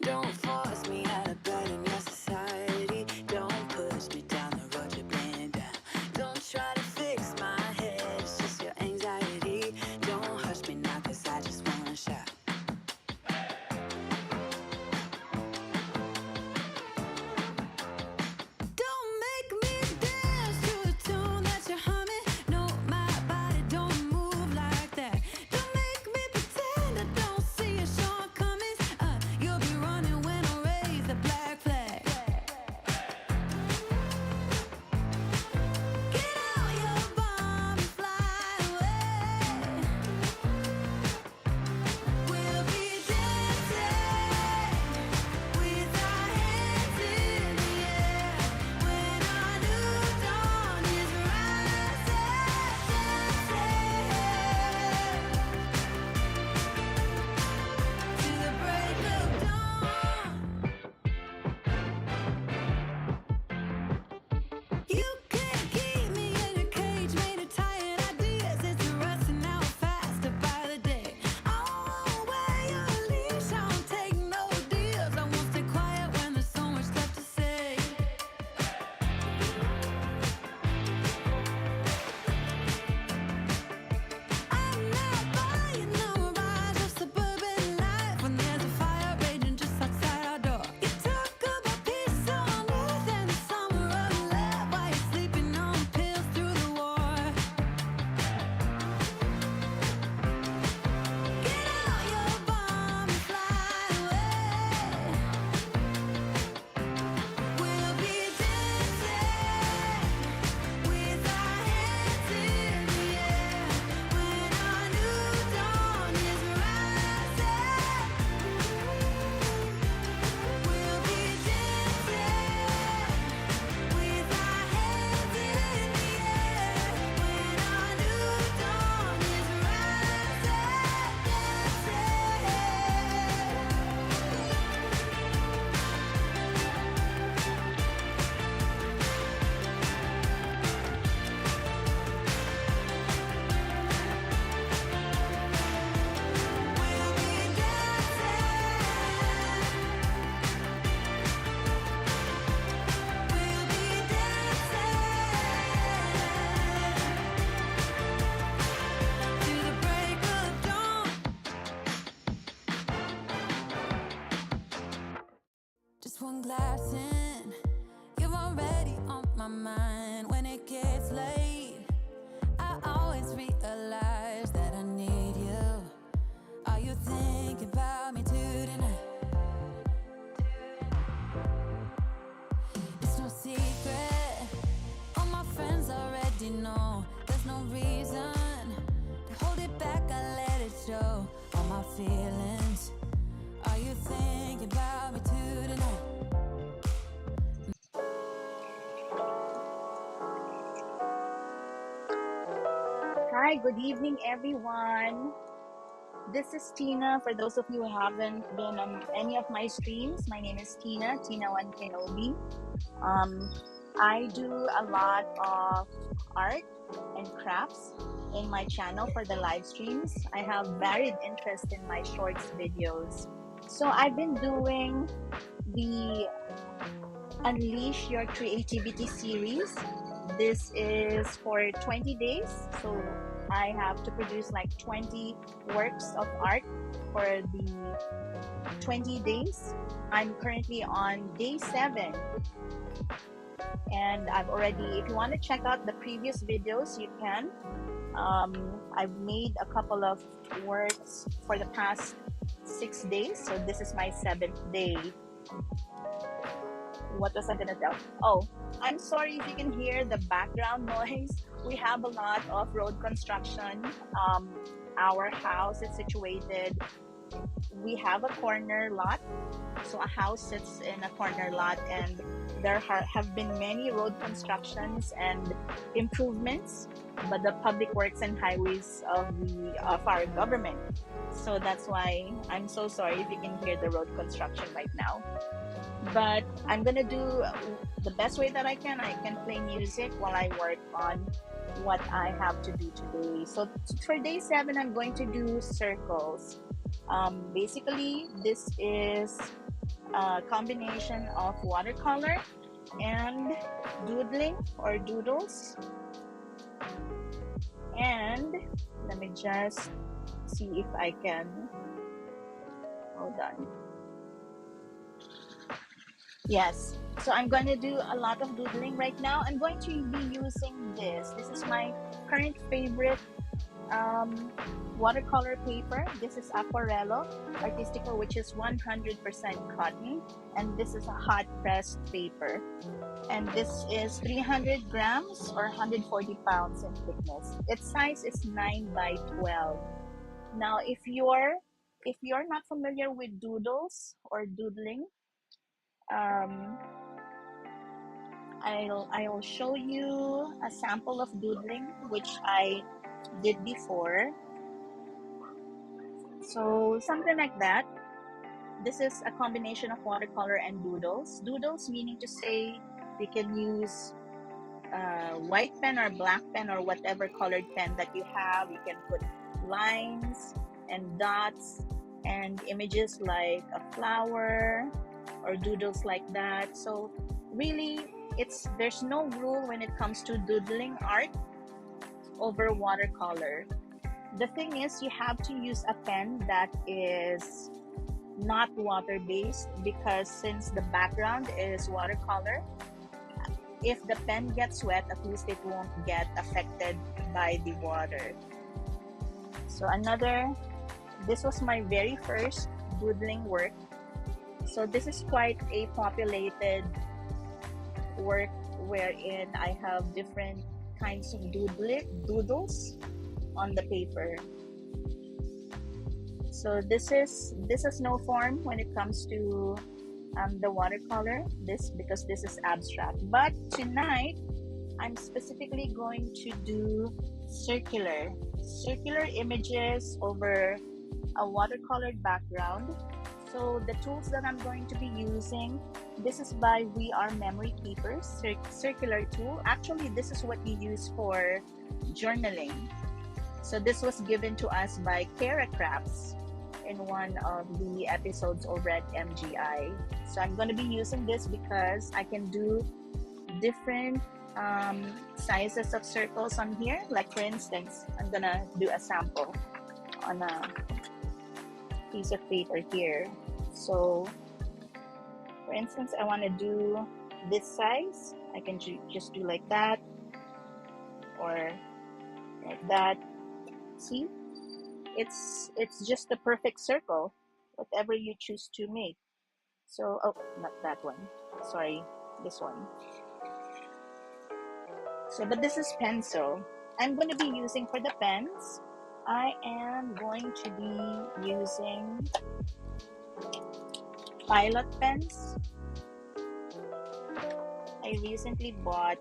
Don't force me out of bed in your society. Don't push me down the road you're playing down. Don't try to fix my head, it's just your anxiety. Don't hush me now, cause I just wanna shout. Don't make me dance to the tune that you're humming. No, my body don't move like that. Don't make me pretend I don't see your shortcomings. You'll be running when I raise the black flag. Get out your bomb and fly away. We'll be dancing with our hands in the air when our new dawn is rising, to the break of dawn. You can't keep me in a cage made of tired ideas. It's rusting out faster by the day. I won't wear your leash, I won't take no deals. I won't stay quiet when there's so much left to say. I'm not buying no mirage of suburban life when there's a fire raging just outside our door. You talk about peace on earth and the summer of love while you're sleeping on pills through the war. Get out your bomb and fly away. We'll be dancing with our hands in the air when our new dawn is rising. We'll be dancing with our hands in the air when our new dawn is to the break of dawn. Just one glass in, you're already on my mind. When it gets late, I always realize that I need you. Are you thinking about me tonight? It's no secret, all my friends already know. There's no reason to hold it back, I let it show. All my feelings, are you thinking about me tonight? Hi, good evening, everyone. This is Tina. For those of you who haven't been on any of my streams, my name is Tina One Kenobi. I do a lot of art and crafts in my channel for the live streams. I have varied interest in my shorts videos. So I've been doing the Unleash Your Creativity series. This is for 20 days. So I have to produce like 20 works of art for the 20 days. I'm currently on day 7. And I've already, if you want to check out the previous videos, you can. I've made a couple of works for the past 6 days. So this is my 7th day. What was I gonna tell? Oh, I'm sorry if you can hear the background noise. We have a lot of road construction. Our house is situated, we have a corner lot. So a house sits in a corner lot, and there have been many road constructions and improvements, but the public works and highways of our government. So that's why I'm so sorry if you can hear the road construction right now. But I'm gonna do the best way that I can. I can play music while I work on what I have to do today. So for day 7, I'm going to do circles. Basically, this is a combination of watercolor and doodling or doodles. And let me just see if I can, hold on. Yes, so I'm going to do a lot of doodling right now. I'm going to be using this. This is my current favorite watercolor paper. This is Aquarello Artistico, which is 100% cotton, and this is a hot pressed paper. And this is 300 grams or 140 pounds in thickness. Its size is 9 by 12. Now, if you're not familiar with doodles or doodling, I'll show you a sample of doodling which I did before. So something like that. This is a combination of watercolor and doodles. Doodles meaning to say you can use white pen or black pen or whatever colored pen that you have. You can put lines and dots and images like a flower or doodles like that. So really, there's no rule when it comes to doodling art over watercolor. The thing is, you have to use a pen that is not water-based, because since the background is watercolor, if the pen gets wet, at least it won't get affected by the water. So this was my very first doodling work. So this is quite a populated work wherein I have different kinds of doodles on the paper. So this is no form when it comes to the watercolor, because this is abstract. But tonight I'm specifically going to do circular images over a watercolored background. So the tools that I'm going to be using, this is by We Are Memory Keepers, circular tool. Actually, this is what you use for journaling. So this was given to us by Kara Crafts in one of the episodes over at MGI. So I'm going to be using this because I can do different sizes of circles on here. Like for instance, I'm going to do a sample on a piece of paper here. So for instance, I want to do this size. I can just do like that or like that. See, it's just the perfect circle, whatever you choose to make. So, oh, not that one, sorry, this one. So, but this is pencil. I'm going to be using, for the pens, I am going to be using Pilot pens. I recently bought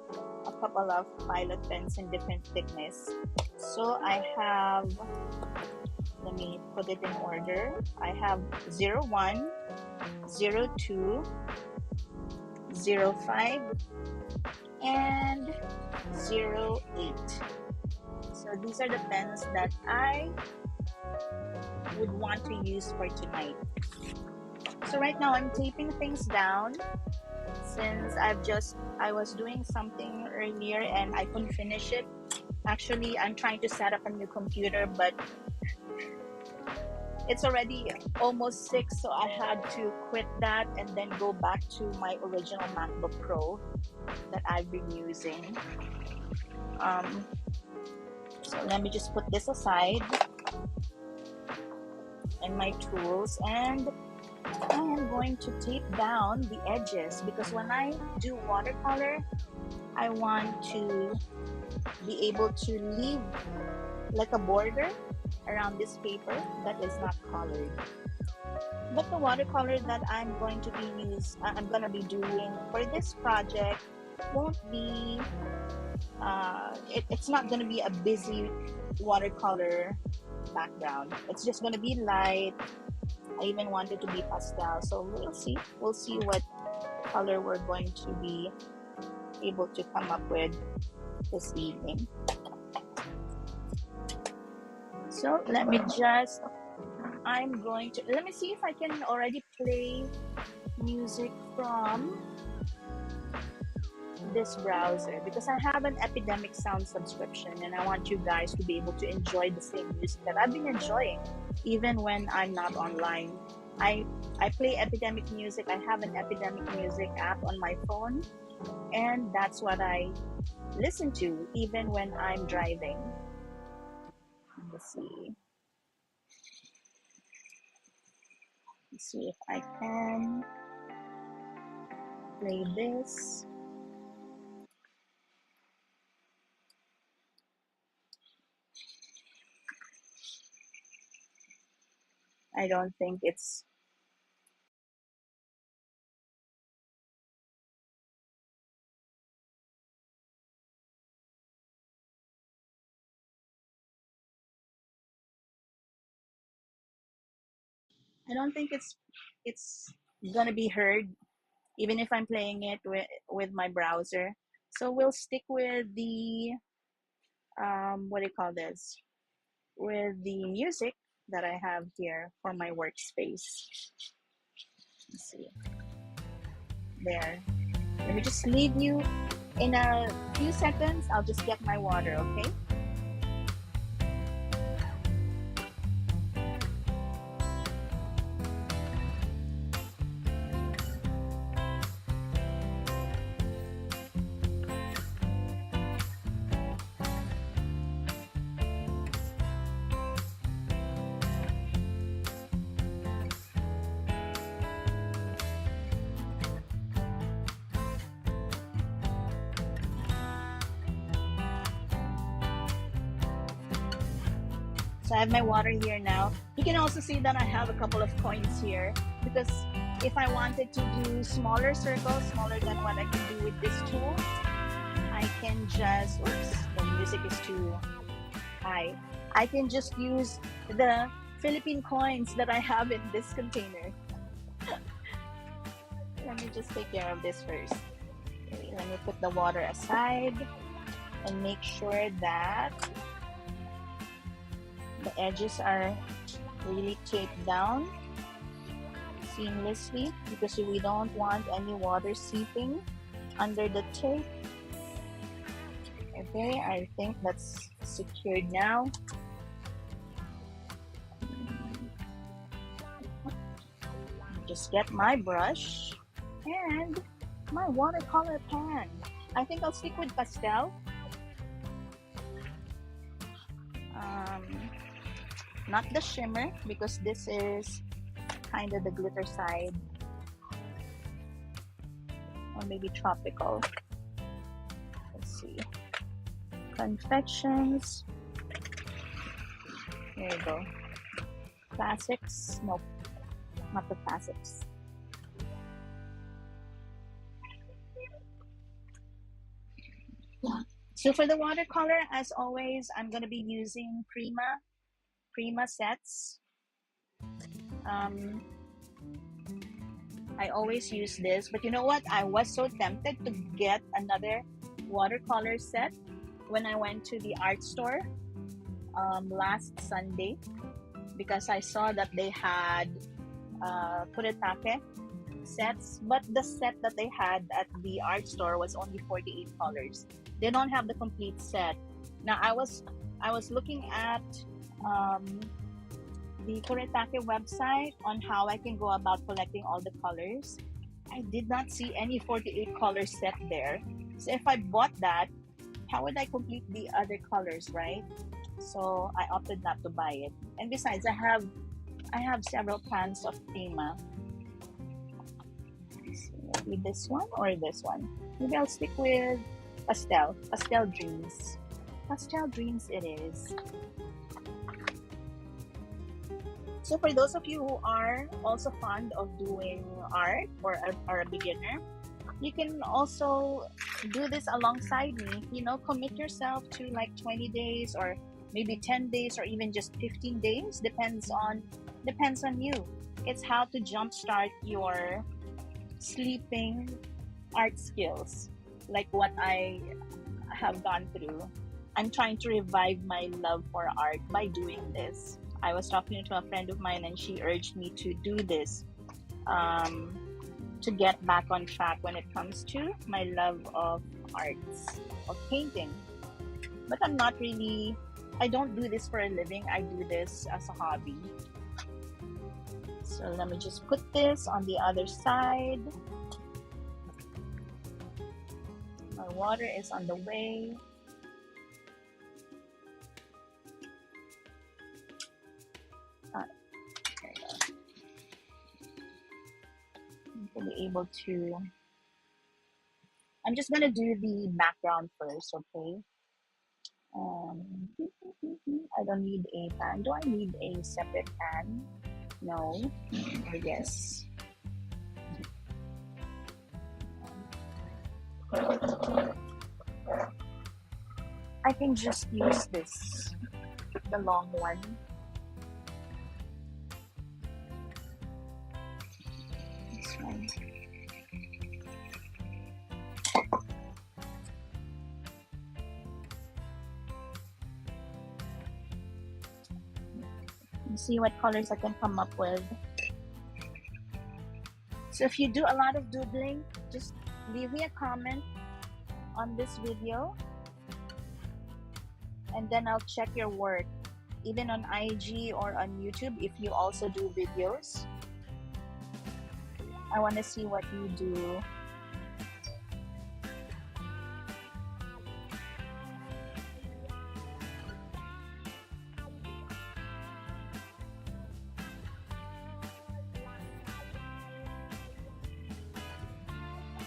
a couple of Pilot pens in different thickness. So I have, let me put it in order. I have 01, 02, 05, and 08. So these are the pens that I would want to use for tonight. So right now I'm taping things down since I was doing something earlier and I couldn't finish it. Actually, I'm trying to set up a new computer, but it's already almost 6, so I had to quit that and then go back to my original MacBook Pro that I've been using. So let me just put this aside and my tools, and I am going to tape down the edges because when I do watercolor, I want to be able to leave like a border around this paper that is not colored. But the watercolor that I'm going to be doing for this project won't be it's not going to be a busy watercolor background. It's just going to be light. I even want it to be pastel, so we'll see what color we're going to be able to come up with this evening. So let me see if I can already play music from this browser because I have an Epidemic Sound subscription and I want you guys to be able to enjoy the same music that I've been enjoying even when I'm not online. I play Epidemic music. I have an Epidemic music app on my phone, and that's what I listen to even when I'm driving. Let's see. Let's see if I can play this. I don't think it's I don't think it's gonna be heard even if I'm playing it with my browser. So we'll stick with the what do you call this? With the music that I have here for my workspace. Let's see. There. Let me just leave you in a few seconds. I'll just get my water, okay? So I have my water here now. You can also see that I have a couple of coins here because if I wanted to do smaller circles, smaller than what I can do with this tool, I can just, oops, the music is too high. I can just use the Philippine coins that I have in this container. Let me just take care of this first. Okay, let me put the water aside and make sure that the edges are really taped down seamlessly because we don't want any water seeping under the tape. Okay, I think that's secured now. Just get my brush and my watercolor pen. I think I'll stick with pastel. Not the shimmer because this is kind of the glitter side, or maybe tropical. Let's see. Confections. Here you go. Classics. Nope, not the classics. So for the watercolor, as always, I'm going to be using Prima sets. I always use this, but you know what? I was so tempted to get another watercolor set when I went to the art store last Sunday because I saw that they had Kuretake sets, but the set that they had at the art store was only 48 colors. They don't have the complete set. Now I was looking at the Kuretake website on how I can go about collecting all the colors. I did not see any 48 color set there. So if I bought that, how would I complete the other colors, right? So I opted not to buy it. And besides, I have several cans of Prima. Maybe this one or this one. Maybe I'll stick with Pastel Dreams. Pastel Dreams it is. So for those of you who are also fond of doing art or are a beginner, you can also do this alongside me. You know, commit yourself to like 20 days or maybe 10 days or even just 15 days. Depends on you. It's how to jumpstart your sleeping art skills, like what I have gone through. I'm trying to revive my love for art by doing this. I was talking to a friend of mine and she urged me to do this. to get back on track when it comes to my love of arts, of painting. But I don't do this for a living. I do this as a hobby. So let me just put this on the other side. My water is on the way. There you go. To be able to, I'm just gonna do the background first, okay? Um, I don't need a pan. Do I need a separate pan? No, or yes. I can just use this, the long one. This one. And see what colors I can come up with. So if you do a lot of doodling, just leave me a comment on this video, and then I'll check your work, even on IG or on YouTube if you also do videos. I want to see what you do.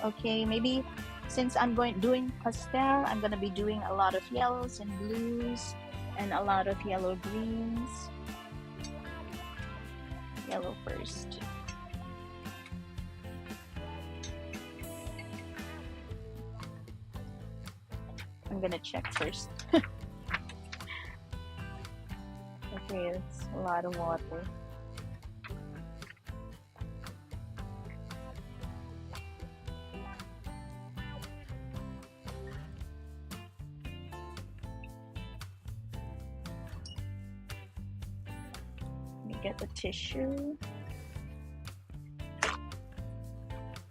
Okay, maybe since I'm doing pastel, I'm gonna be doing a lot of yellows and blues and a lot of yellow greens. Yellow first. I'm gonna check first. Okay, it's a lot of water. Get the tissue.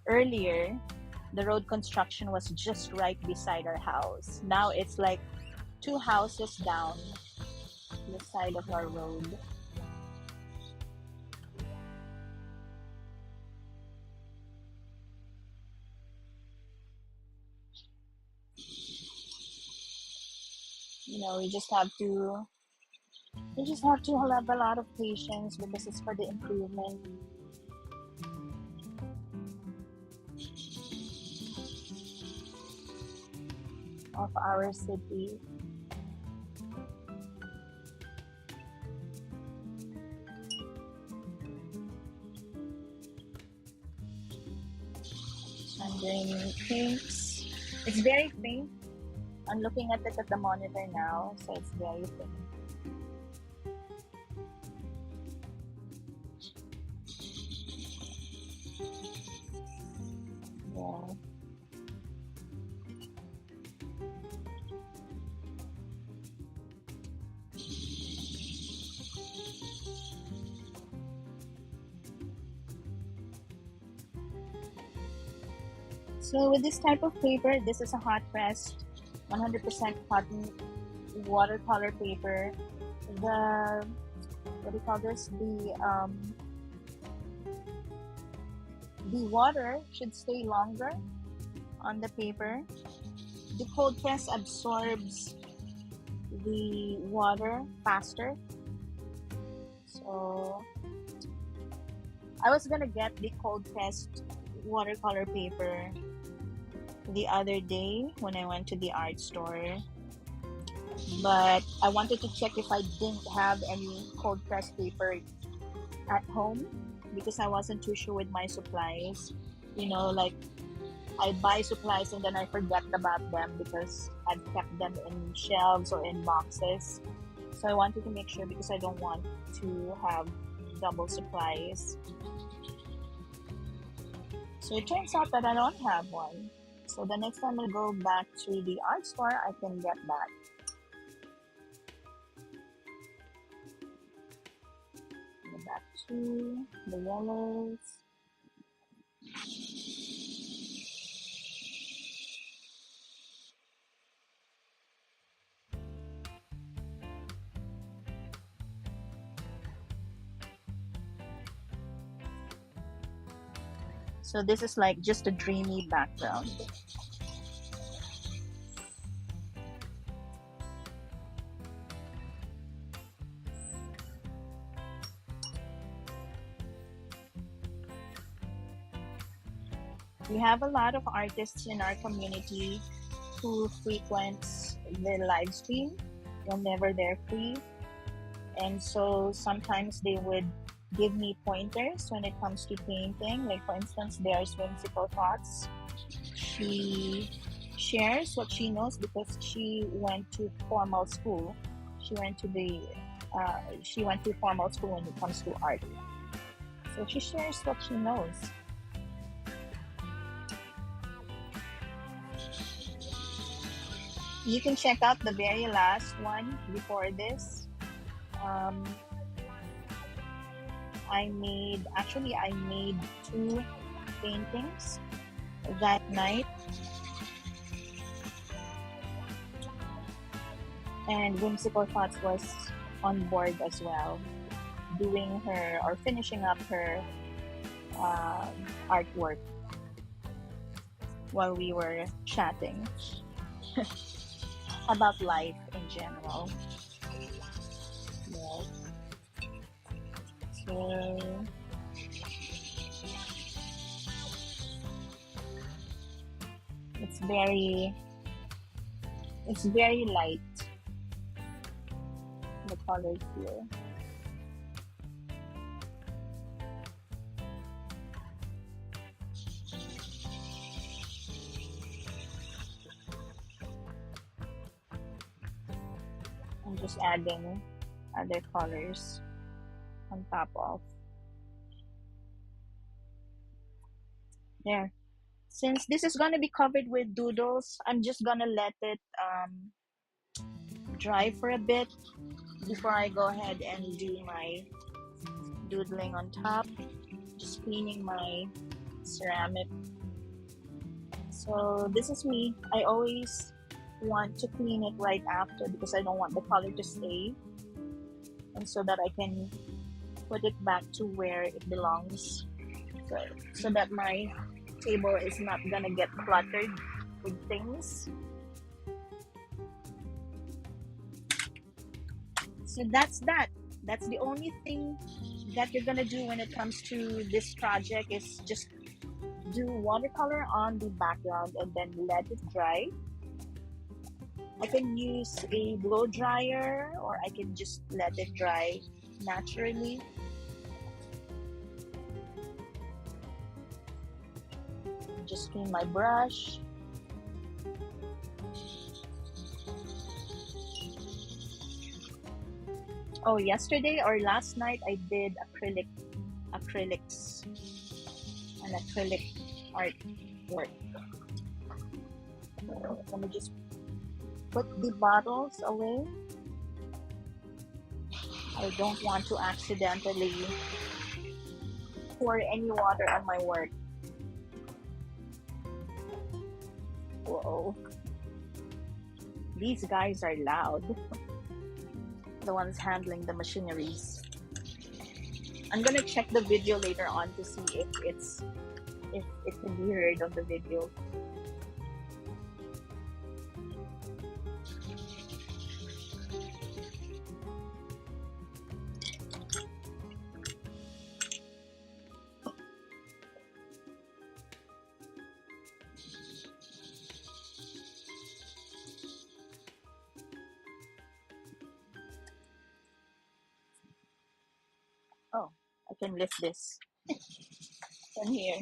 Earlier, the road construction was just right beside our house. Now it's like 2 houses down the side of our road. You know, we just have to have a lot of patience because it's for the improvement of our city. So I'm doing pinks. It's very pink. I'm looking at it at the monitor now, so it's very pink. Yeah. So with this type of paper, this is a hot pressed 100% cotton watercolor paper. The, what do you call this? The water should stay longer on the paper. The cold press absorbs the water faster. So I was gonna get the cold pressed watercolor paper the other day when I went to the art store, but I wanted to check if I didn't have any cold pressed paper at home because I wasn't too sure with my supplies. You know, like I buy supplies and then I forget about them because I've kept them in shelves or in boxes. So I wanted to make sure because I don't want to have double supplies. So it turns out that I don't have one. So the next time I go back to the art store, I can get that. Go back to the yellows. So this is like just a dreamy background. We have a lot of artists in our community who frequents the live stream whenever they're free. And so sometimes they would give me pointers when it comes to painting. Like for instance, there's Whimsical Thoughts. She shares what she knows because she went to formal school. She went to formal school when it comes to art. So she shares what she knows. You can check out the very last one before this. I made 2 paintings that night, and Whimsical Thoughts was on board as well, doing her or finishing up her artwork while we were chatting about life in general. Yes. So it's very light, the colors here. I'm just adding other colors on top of there. Since this is going to be covered with doodles, I'm just going to let it dry for a bit before I go ahead and do my doodling on top. Just cleaning my ceramic. So this is me. I always want to clean it right after because I don't want the color to stay, and so that I can put it back to where it belongs, so that my table is not gonna get cluttered with things. So that's the only thing that you're gonna do when it comes to this project, is just do watercolor on the background and then let it dry. I can use a blow dryer, or I can just let it dry naturally. Just clean my brush. Oh, yesterday or last night I did acrylics, an acrylic artwork. Let me just put the bottles away. I don't want to accidentally pour any water on my work. Whoa. These guys are loud. The ones handling the machineries. I'm gonna check the video later on to see if it can be heard on the video. Oh, I can lift this from here.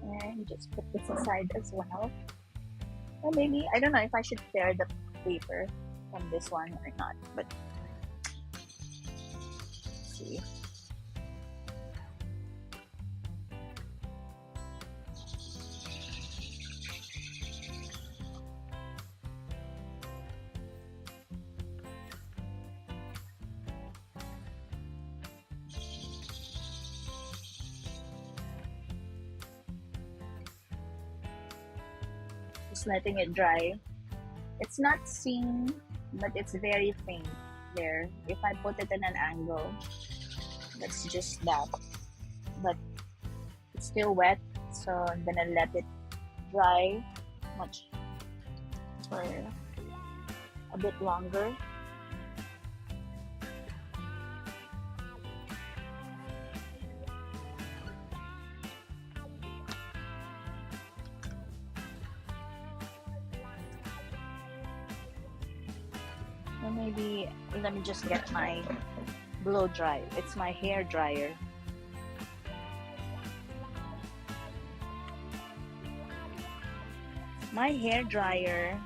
And just put this aside as well. Or maybe, I don't know if I should tear the paper from this one or not, but let's see. Just letting it dry. It's not seen, but it's very faint there. If I put it in an angle, that's just that. but it's still wet, so I'm gonna let it dry much for a bit longer. Or maybe let me just get my blow dry. It's my hair dryer. My hair dryer,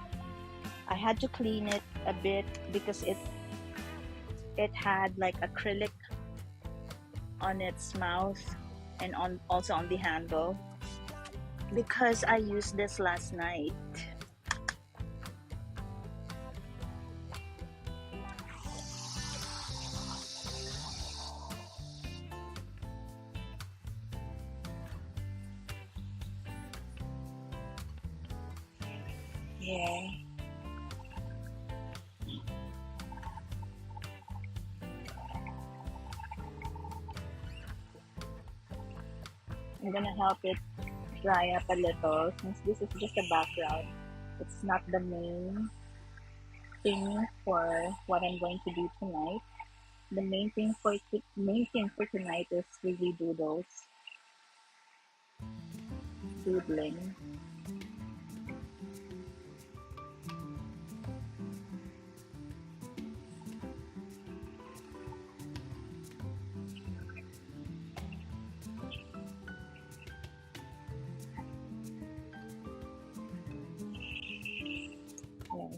I had to clean it a bit because it had like acrylic on its mouth and also on the handle, because I used this last night. Yeah. I'm gonna help it dry up a little, since this is just a background. It's not the main thing for what I'm going to do tonight. The main thing for tonight is really doodling. Yeah.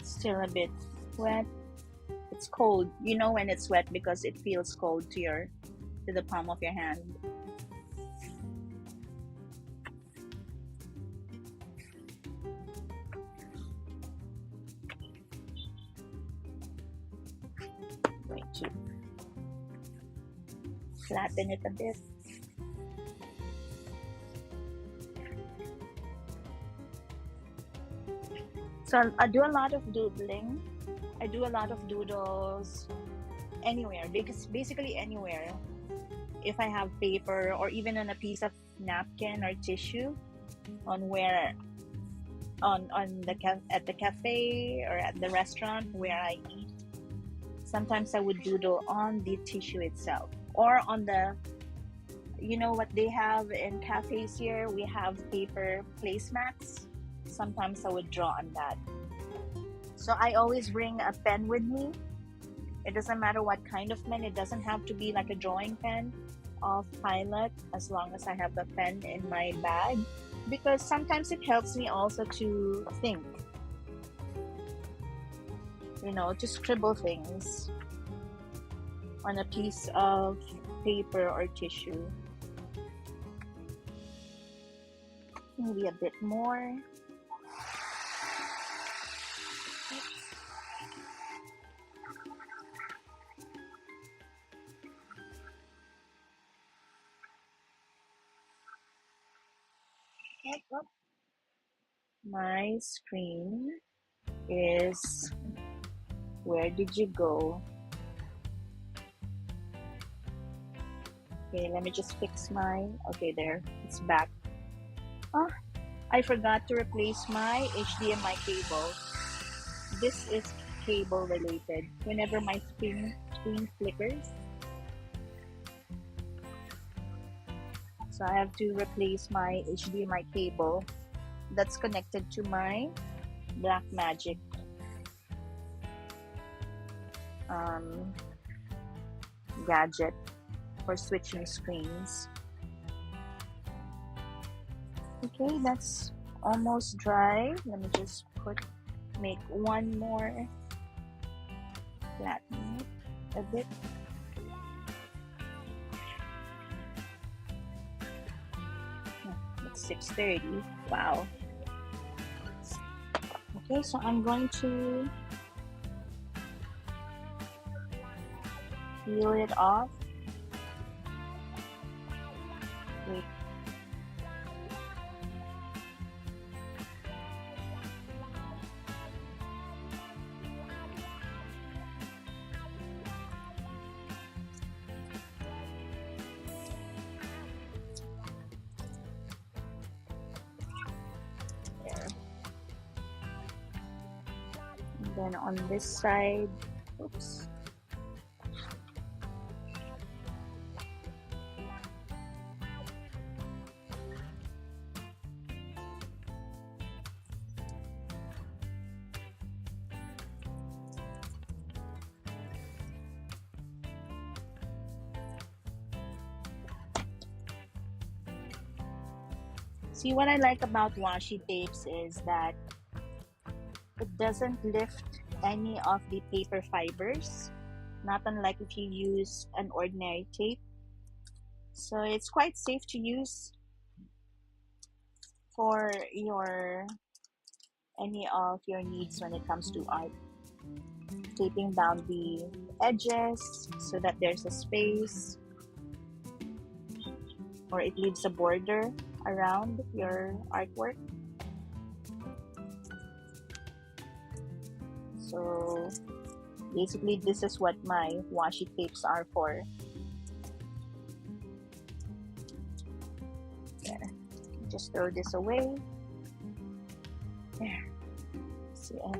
Still a bit wet. It's cold. You know when it's wet because it feels cold to the palm of your hand. Going to flatten it a bit. So I do a lot of doodling. I do a lot of doodles anywhere, because basically anywhere. If I have paper or even on a piece of napkin or tissue, on where on at the cafe or at the restaurant where I eat, sometimes I would doodle on the tissue itself, or on the, you know what they have in cafes here, we have paper placemats. Sometimes I would draw on that. So I always bring a pen with me. It doesn't matter what kind of pen. It doesn't have to be like a drawing pen of Pilot, as long as I have the pen in my bag, because sometimes it helps me also to think, to scribble things on a piece of paper or tissue. Maybe a bit more. My screen is, where did you go? Okay, let me just fix okay, there, it's back. I forgot to replace my HDMI cable. This is cable related. Whenever my screen flickers, so I have to replace my HDMI cable that's connected to my Blackmagic gadget for switching screens. Okay, that's almost dry. Let me just make one more, flatten it a bit. It's 6:30. Wow. Okay, so I'm going to peel it off. Wait. then on this side, oops. See, what I like about washi tapes is that it doesn't lift any of the paper fibers, not unlike if you use an ordinary tape. So it's quite safe to use for any of your needs when it comes to art. Taping down the edges so that there's a space, or it leaves a border around your artwork. So basically, this is what my washi tapes are for. There. Just throw this away. There. See, I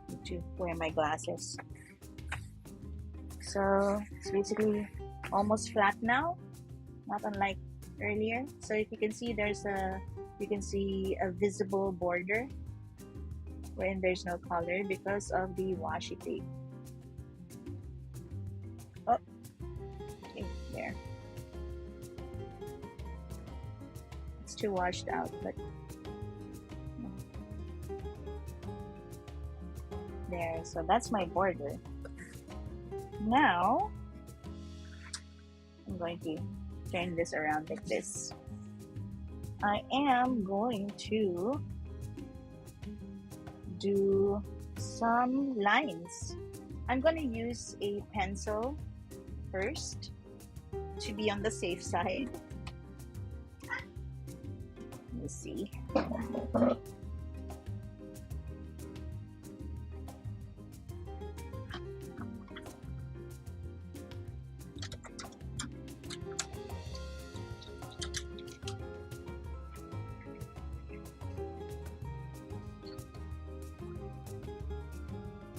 need to wear my glasses. So it's basically almost flat now, not unlike earlier. So if you can see, you can see a visible border wherein there's no color because of the washi tape. Oh, okay, there. It's too washed out, but there. So that's my border. Now I'm going to turn this around like this. I am going to do some lines. I'm going to use a pencil first to be on the safe side. Let me see.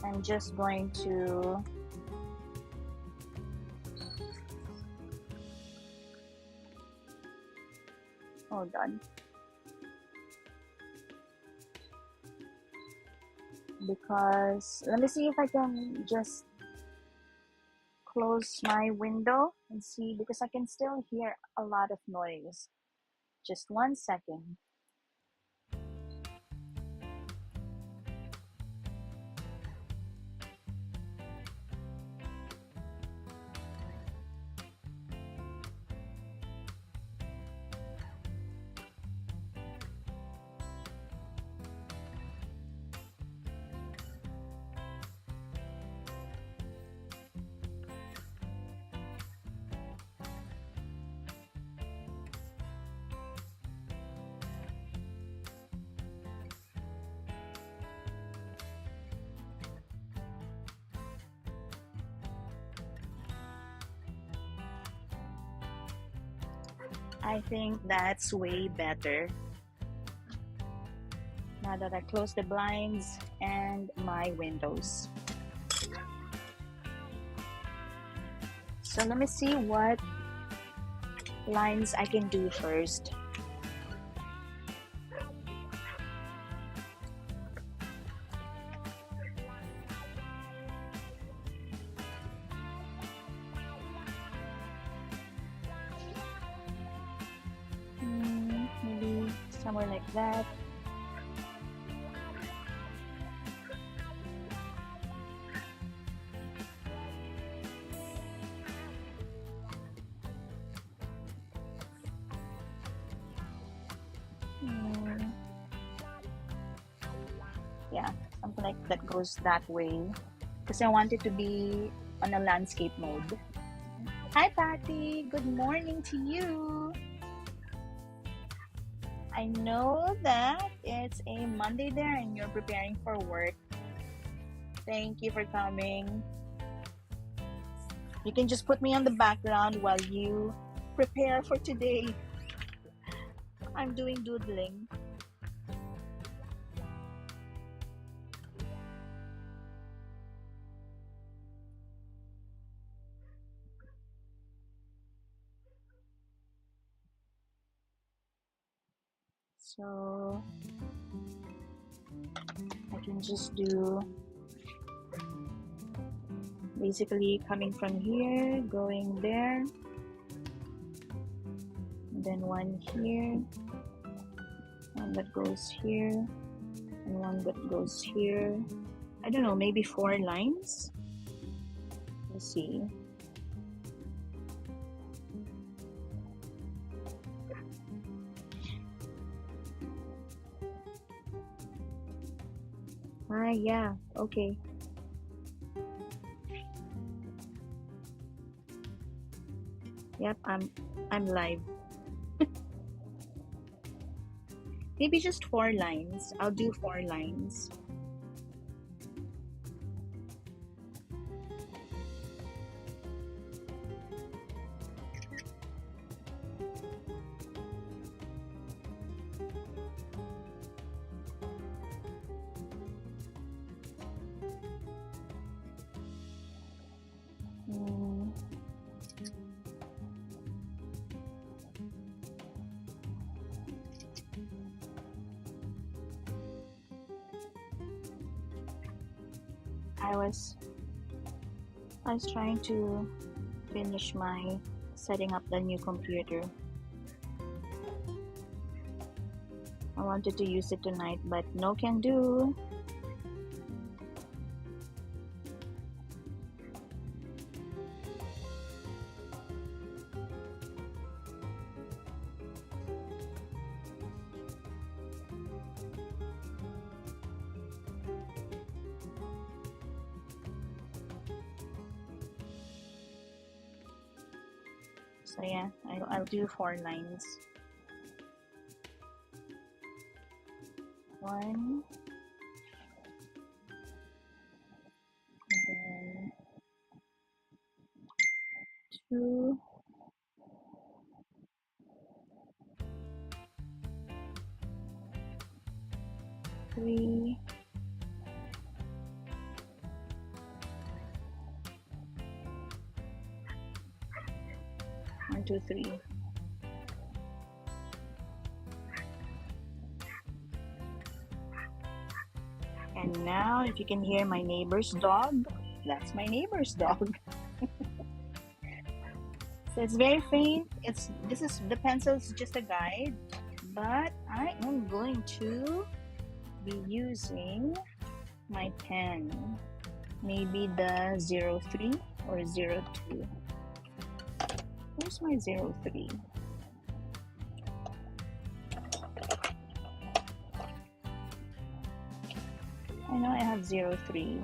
I'm just going to hold on, because let me see if I can just close my window and see, because I can still hear a lot of noise. Just 1 second. I think that's way better now that I close the blinds and my windows. So let me see what lines I can do first. Maybe somewhere like that. Yeah, something like that goes that way, because I want it to be on a landscape mode. Hi Patty, good morning to you. I know that it's a Monday there and you're preparing for work. Thank you for coming. You can just put me on the background while you prepare for today. I'm doing doodling. So I can just do basically coming from here, going there, and then one here, one that goes here, and one that goes here. I don't know, maybe 4 lines. Let's see. Yeah, okay. Yep, I'm live. Maybe just 4 lines. I'll do 4 lines. I was trying to finish my setting up the new computer. I wanted to use it tonight, but no can do. So yeah, I'll do 4 lines. 1, and then 2, 3, 1, 2, 3. And now, if you can hear my neighbor's dog, that's my neighbor's dog. So it's very faint. The pencil is just a guide, but I am going to be using my pen, maybe the 03 or 02. Where's my 03? I know I have 03.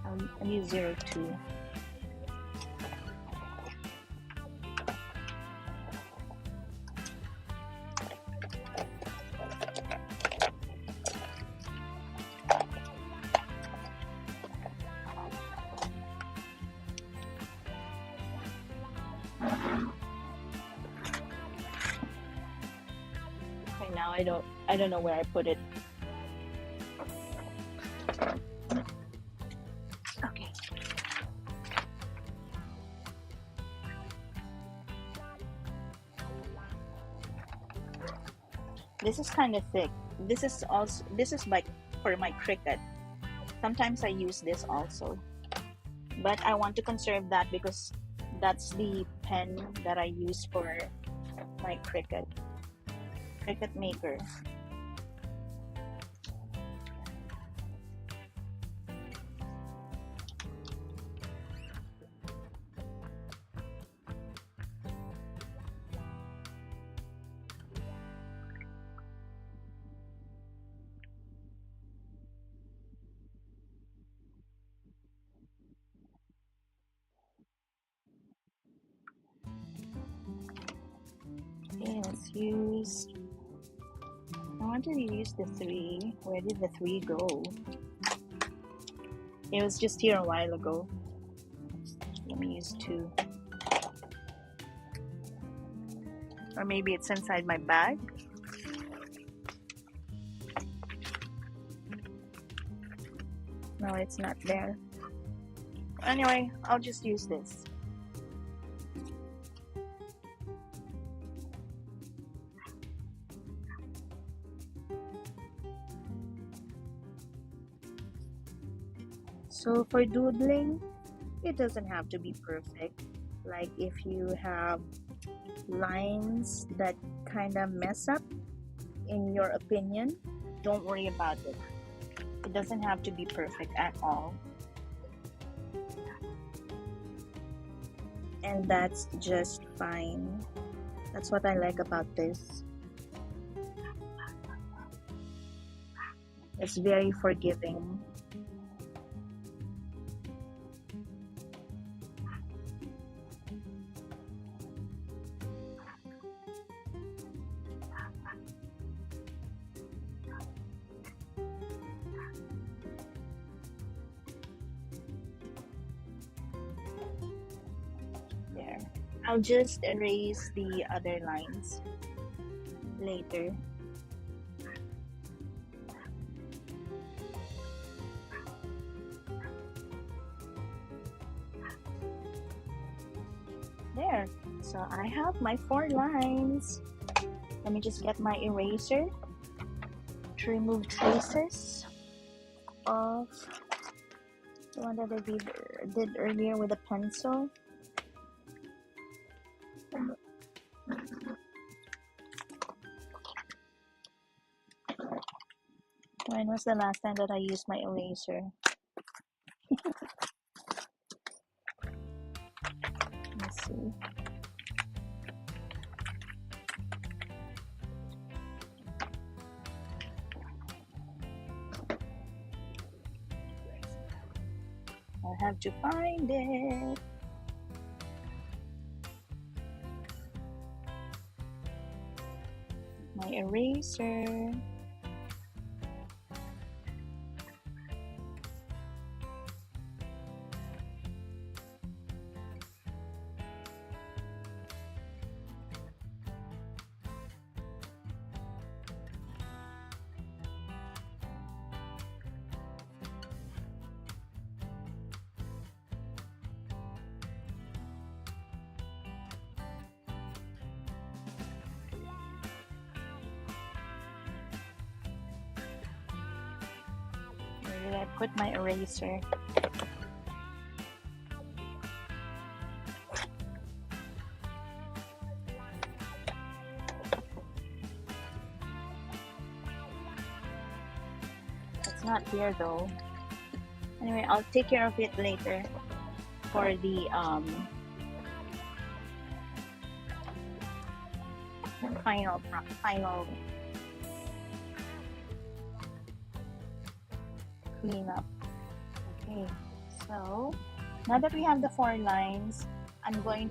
I'll use 02. Okay, now I don't know where I put it. Okay. This is kind of thick. This is like for my Cricut. Sometimes I use this also, but I want to conserve that because that's the pen that I use for my Cricut Maker. Okay, let's use. I wanted to use the 3. Where did the 3 go? It was just here a while ago. Let me use 2. Or maybe it's inside my bag. No, it's not there. Anyway, I'll just use this. So for doodling, it doesn't have to be perfect. Like if you have lines that kind of mess up, in your opinion, don't worry about it. It doesn't have to be perfect at all. And that's just fine. That's what I like about this. It's very forgiving. There. I'll just erase the other lines later. There. So I have my 4 lines. Let me just get my eraser to remove traces of the one that I did earlier with a pencil. When was the last time that I used my eraser? Let's see. I'll have to find it. My eraser. Where did I put my eraser? It's not here though. Anyway, I'll take care of it later for the final cleanup. Okay, so now that we have the 4 lines, I'm gonna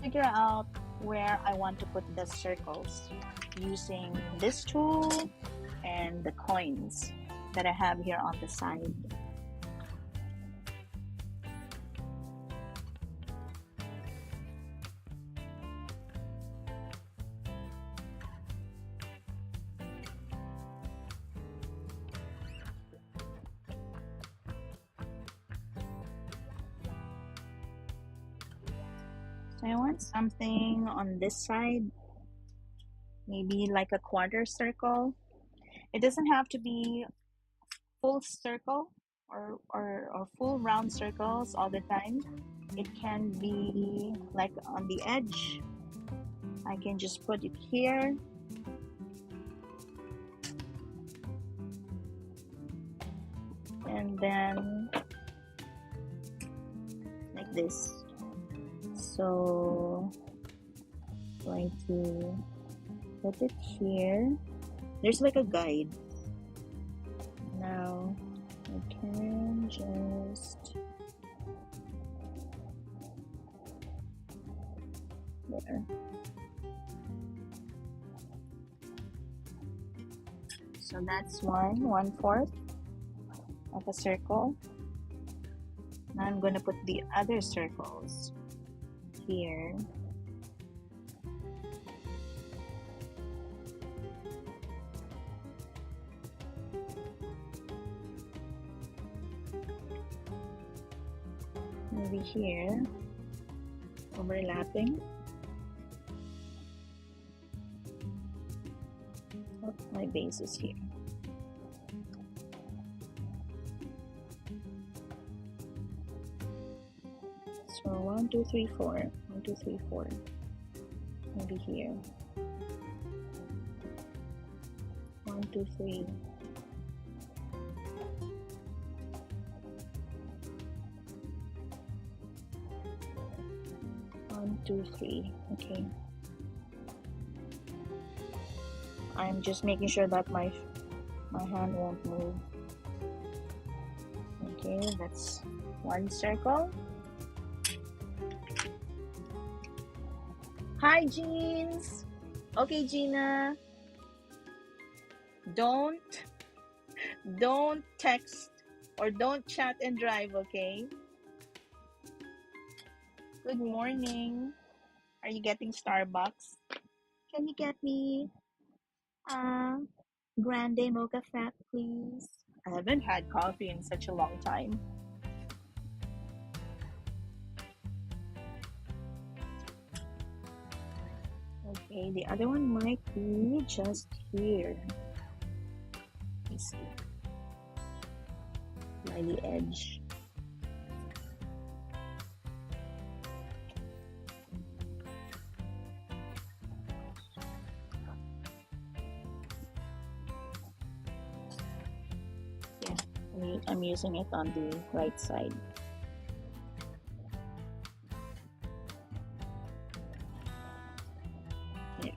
figure out where I want to put the circles using this tool and the coins that I have here on the side. So I want something on this side, maybe like a quarter circle. It doesn't have to be full circle or full round circles all the time. It can be like on the edge. I can just put it here. And then like this. So I'm going to put it here. There's like a guide. Now I can just there. So that's 1/4 of a circle. Now I'm going to put the other circles here. Maybe here, overlapping. Oh, my base is here. So 1, 2, 3, 4. 1, 2, 3, 4. Maybe here. 1, 2, 3. One, two, three. Okay. I'm just making sure that my hand won't move. Okay, that's one circle. Hi, Jeans. Okay, Gina. Don't text or don't chat and drive, okay? Good morning. Are you getting Starbucks? Can you get me grande mocha fat, please? I haven't had coffee in such a long time. Okay, the other one might be just here. Let me see. By the edge. Yeah, I'm using it on the right side. Yeah.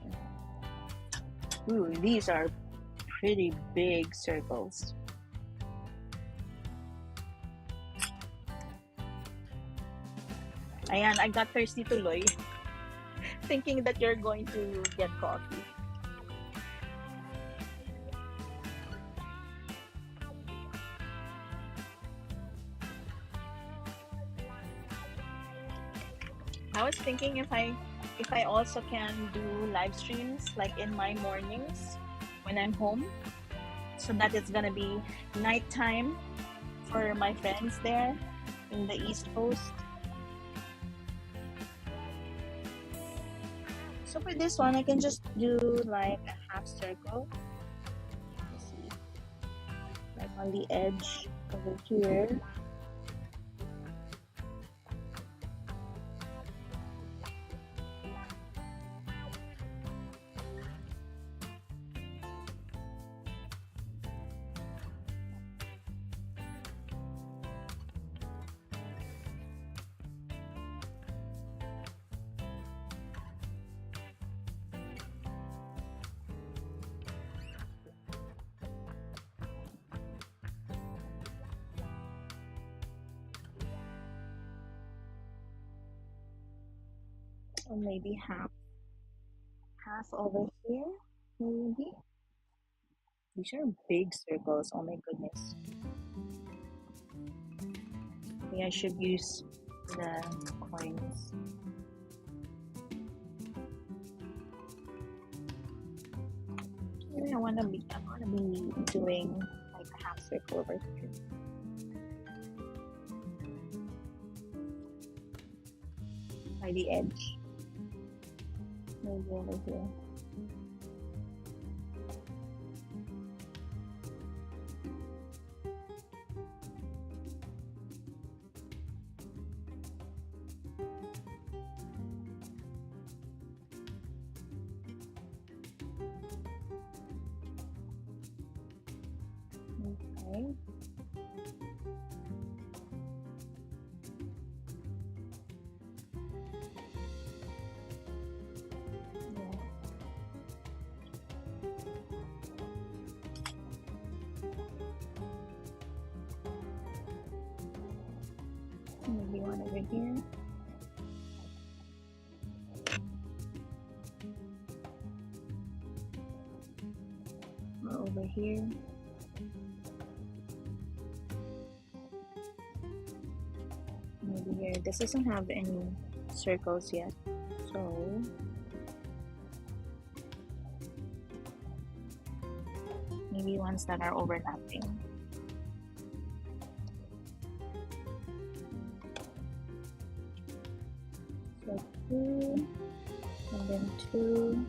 Ooh, these are pretty big circles. Ayan, I got thirsty tuloy. Thinking that you're going to get coffee. I was thinking if I also can do live streams like in my mornings when I'm home, so that it's gonna be nighttime for my friends there in the East Coast. So for this one, I can just do like a half circle. Let's see, like on the edge over here. Or maybe half over here, maybe. These are big circles, oh my goodness. Maybe I should use the coins. Maybe I wanna be doing like a half circle over here. By the edge. Maybe over here. Okay. Maybe one over here. Or over here. Maybe here. This doesn't have any circles yet. So maybe ones that are overlapping. So 2, and then 2.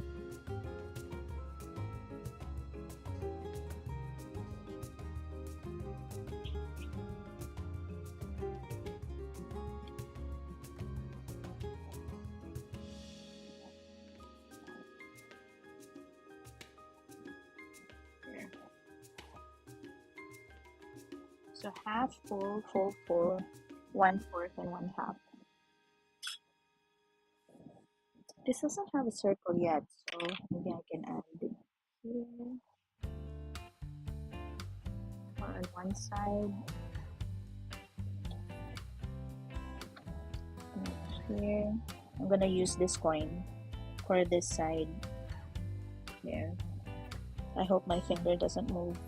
So half full, full, full, 1/4 and 1/2. This doesn't have a circle yet, so maybe I can add it here or on one side. And here, I'm gonna use this coin for this side here. I hope my finger doesn't move,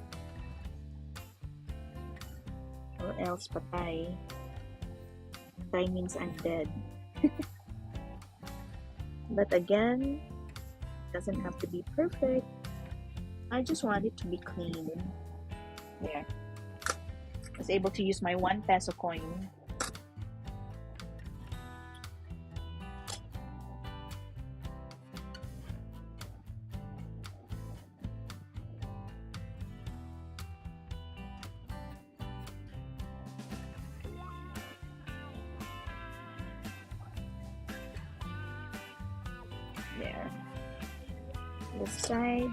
or else patay. Patay means I'm dead. But again, it doesn't have to be perfect. I just want it to be clean. There. I was able to use my 1 peso coin. There. This side.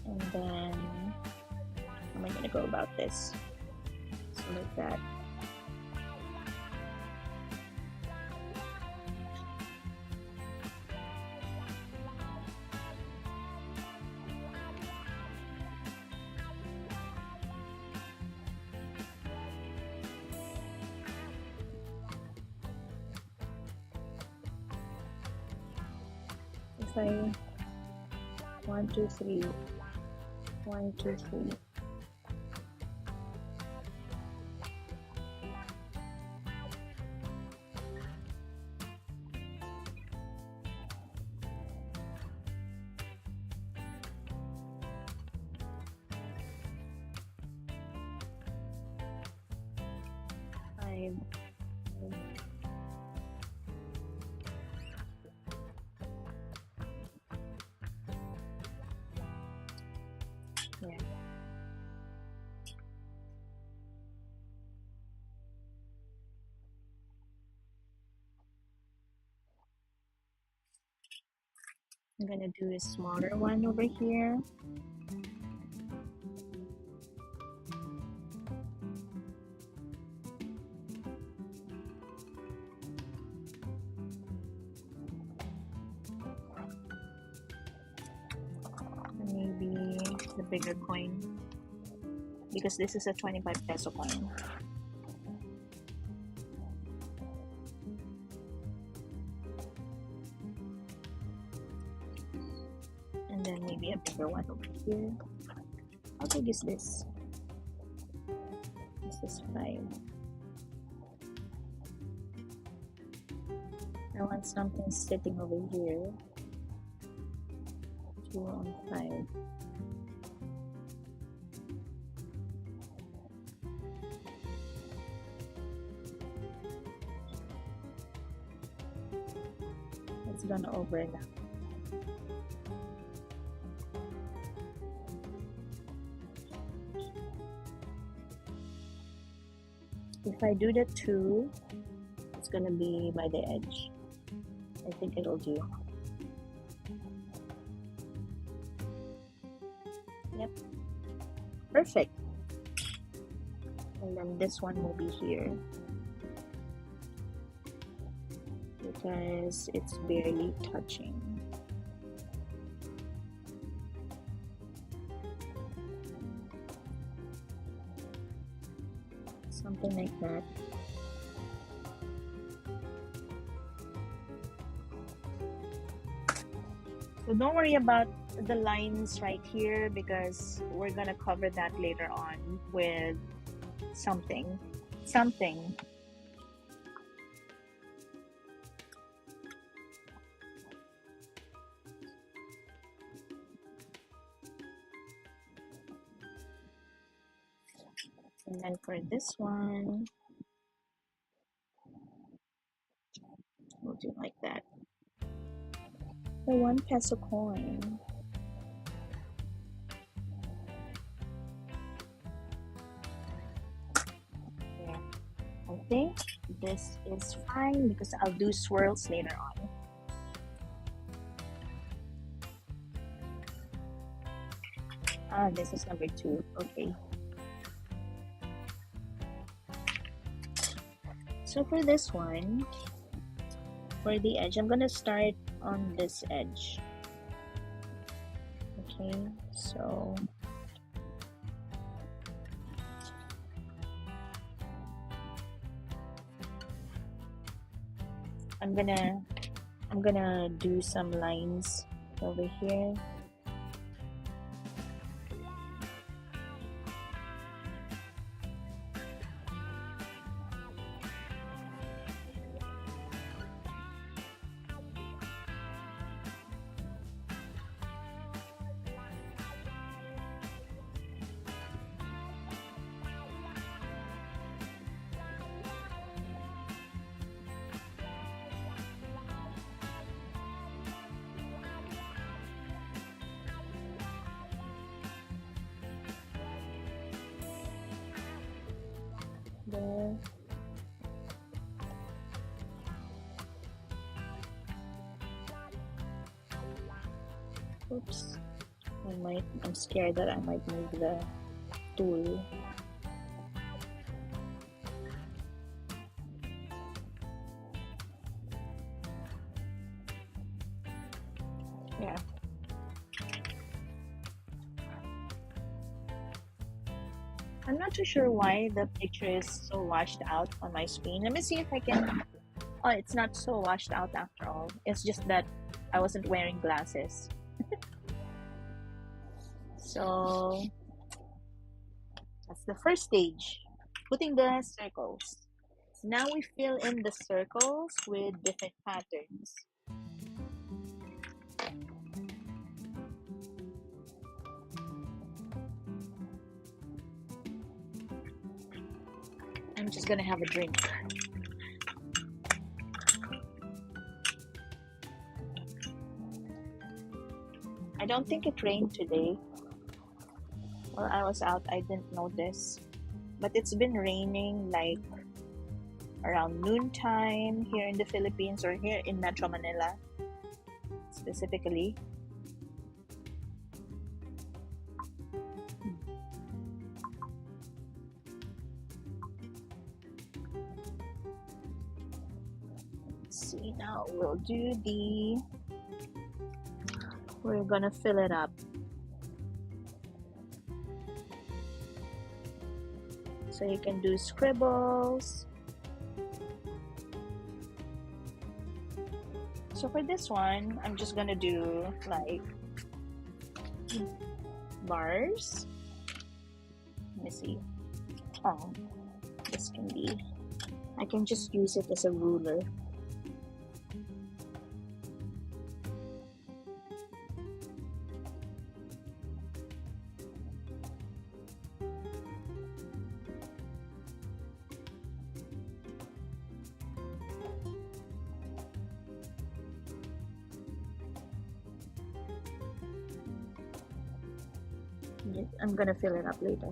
And then, how am I going to go about this? So like that. If I 1, 2, 3, 1, 2, 3. Five. Yeah. I'm gonna do a smaller one over here. Maybe the bigger coin, because this is a 25 peso coin. And then maybe a bigger one over here. How big is this? This is 5. I want something sitting over here. 2 and 5. It's gonna overlap. If I do the 2, it's gonna be by the edge. I think it'll do. Yep. Perfect. And then this one will be here, because it's barely touching. Something like that. So don't worry about the lines right here, because we're gonna cover that later on with something. And then for this one, we'll do like that. The 1 peso coin. Yeah. I think this is fine, because I'll do swirls later on. this is number 2. Okay. So for this one, for the edge, I'm gonna start on this edge. Okay, so I'm gonna do some lines over here. There. Oops. I'm scared that I might move the tool. Yeah. I'm not too sure why the picture is so washed out on my screen. Let me see if I can. Oh, it's not so washed out after all. It's just that I wasn't wearing glasses. So that's the first stage, putting the circles. Now we fill in the circles with different patterns. I'm just gonna have a drink. I don't think it rained today. While I was out, I didn't notice. But it's been raining like around noontime here in the Philippines, or here in Metro Manila specifically. Let's see, now we're gonna fill it up. So you can do scribbles. So for this one, I'm just gonna do like bars. Let me see. Oh, this can be, I can just use it as a ruler. I'm gonna fill it up later.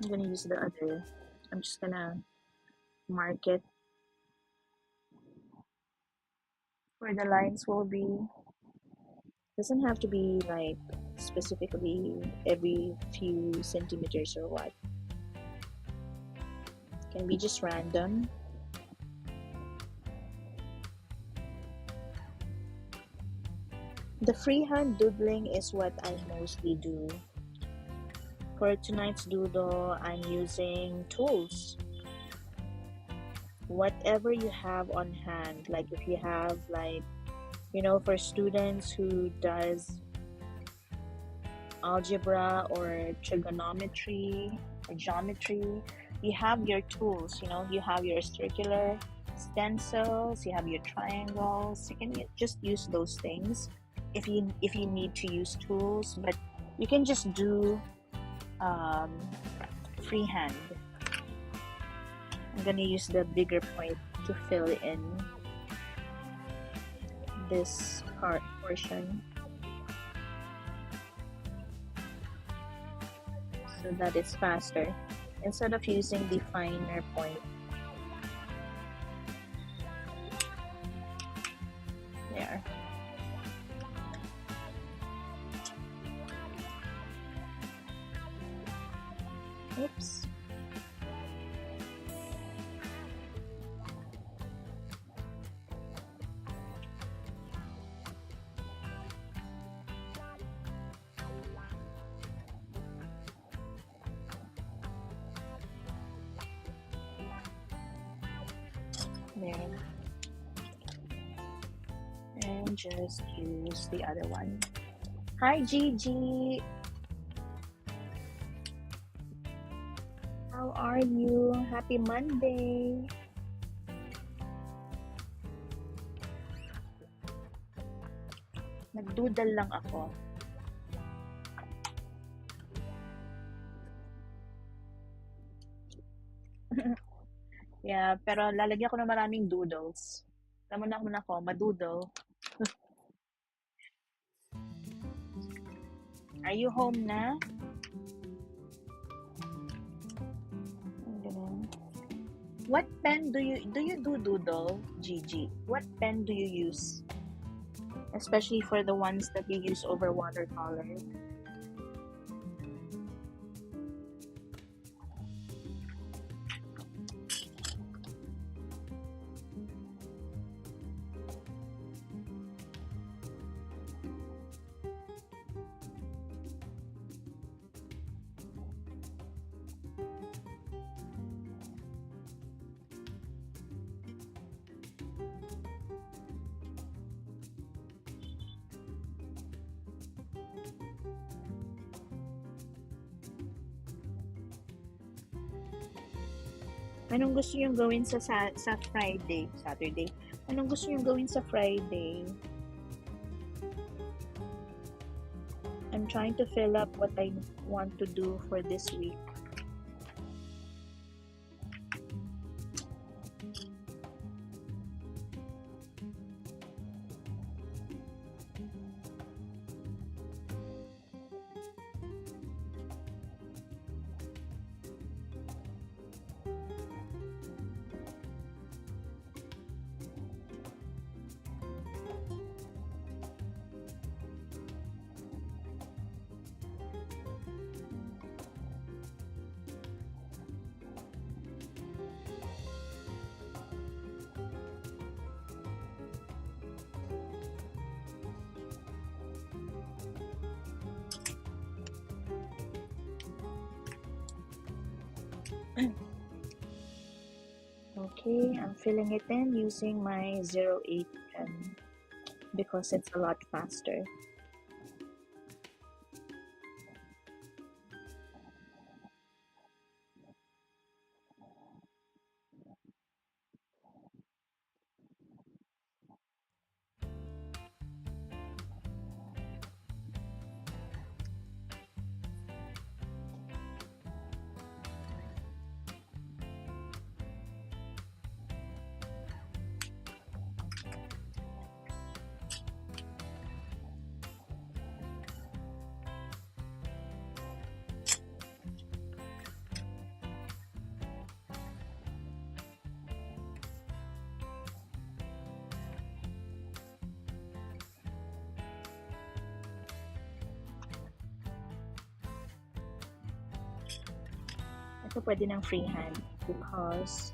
I'm gonna use the other. I'm just gonna mark it where the lines will be. Doesn't have to be like specifically every few centimeters or what. It can be just random. The freehand doodling is what I mostly do. For tonight's doodle, I'm using tools. Whatever you have on hand, like if you have like, you know, for students who does algebra or trigonometry or geometry, you have your tools, you know, you have your circular stencils, you have your triangles. You can just use those things if you need to use tools, but you can just do freehand. I'm gonna use the bigger point to fill in this portion so that it's faster instead of using the finer point. There. Oops. There. And just use the other one. Hi, Gigi. How are you? Happy Monday. Nag-doodle lang ako. Yeah, pero lalagyan ko ng maraming doodles. Alam mo na muna ako, madoodle. Are you home na? What pen do you do doodle, Gigi? What pen do you use? Especially for the ones that you use over watercolor. Anong gusto niyong gawin sa Friday? Saturday? Anong gusto niyong gawin sa Friday? I'm trying to fill up what I want to do for this week. Okay, I'm filling it in using my 08 pen because it's a lot faster. Ito pwede ng freehand because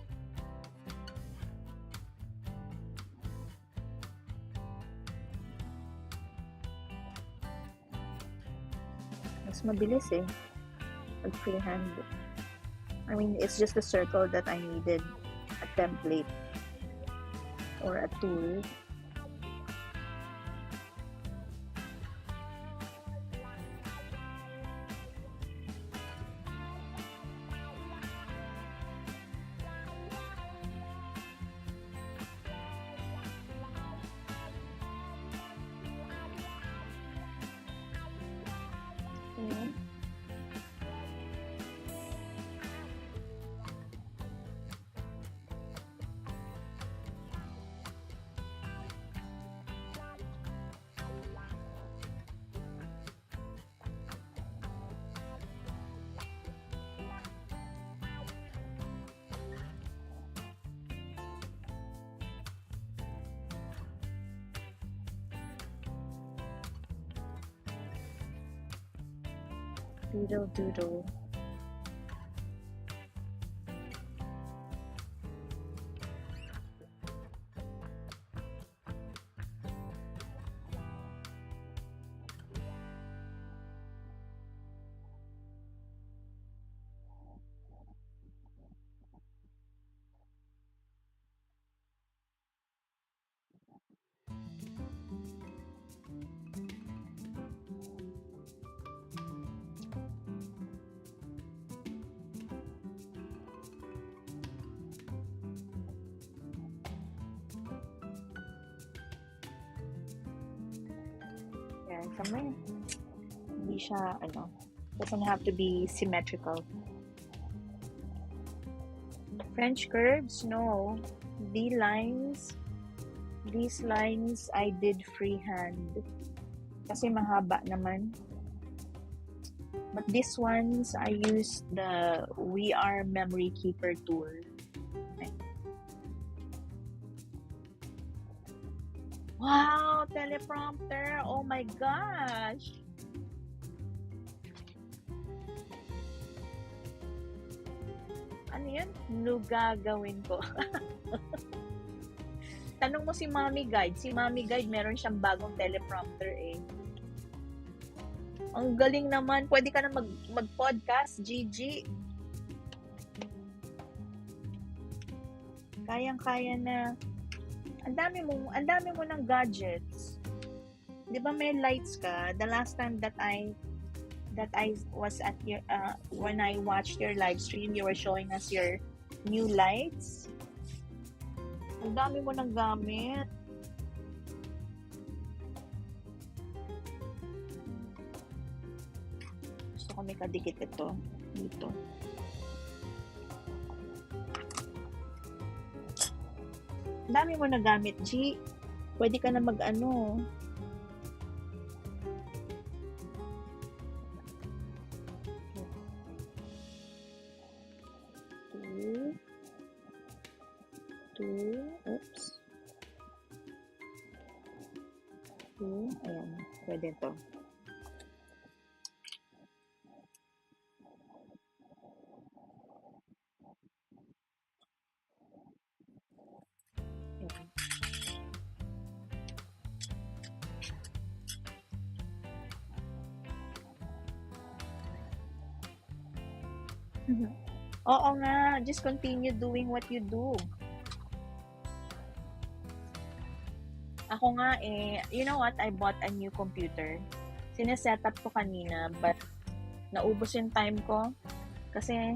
mas mabilis eh pag freehand. I mean, it's just a circle that I needed a template or a tool. Okay. Doodle doodle. Yan, kami. Hindi siya, doesn't have to be symmetrical. French curves, no. These lines I did freehand. Kasi mahaba naman. But these ones, I used the We Are Memory Keeper tool. Wow, teleprompter. Oh my gosh. Ano yun? Gagawin ko. Tanong mo si Mommy Guide. Si Mommy Guide, meron siyang bagong teleprompter eh. Ang galing naman. Pwede ka na mag-podcast, Gigi. Kayang-kaya na. Ang dami mo ng gadgets. 'Di ba may lights ka? The last time that I was at your when I watched your live stream, you were showing us your new lights. Ang dami mo ng gamit. Gusto ko may kadikit ito dito. Dami mo na gamit, G. Pwede ka na mag-ano. Oops. Ayan. Pwede to. Oo nga, just continue doing what you do. Ako nga you know what? I bought a new computer. Sineset up ko kanina, but naubos yung time ko kasi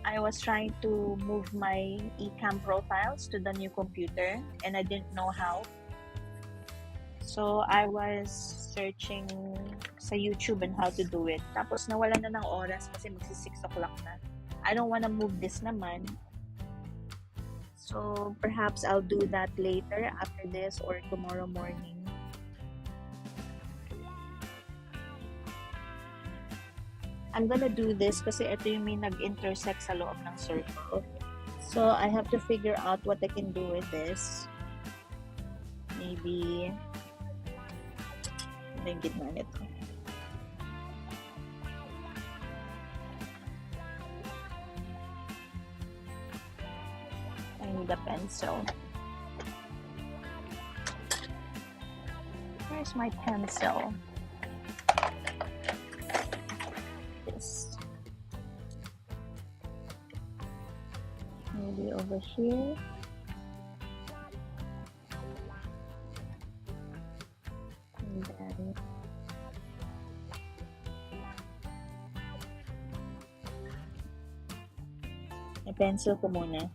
I was trying to move my eCam profiles to the new computer and I didn't know how. So, I was searching sa YouTube and how to do it. Tapos, nawala na ng oras kasi magsi 6 o'clock na. I don't wanna move this naman. So, perhaps I'll do that later after this or tomorrow morning. I'm gonna do this kasi ito yung may nag-intersect sa loob ng circle. So, I have to figure out what I can do with this. Maybe yung gitna nito. I need a pencil. Where's my pencil? This. Maybe over here. And then i-pencil ko muna.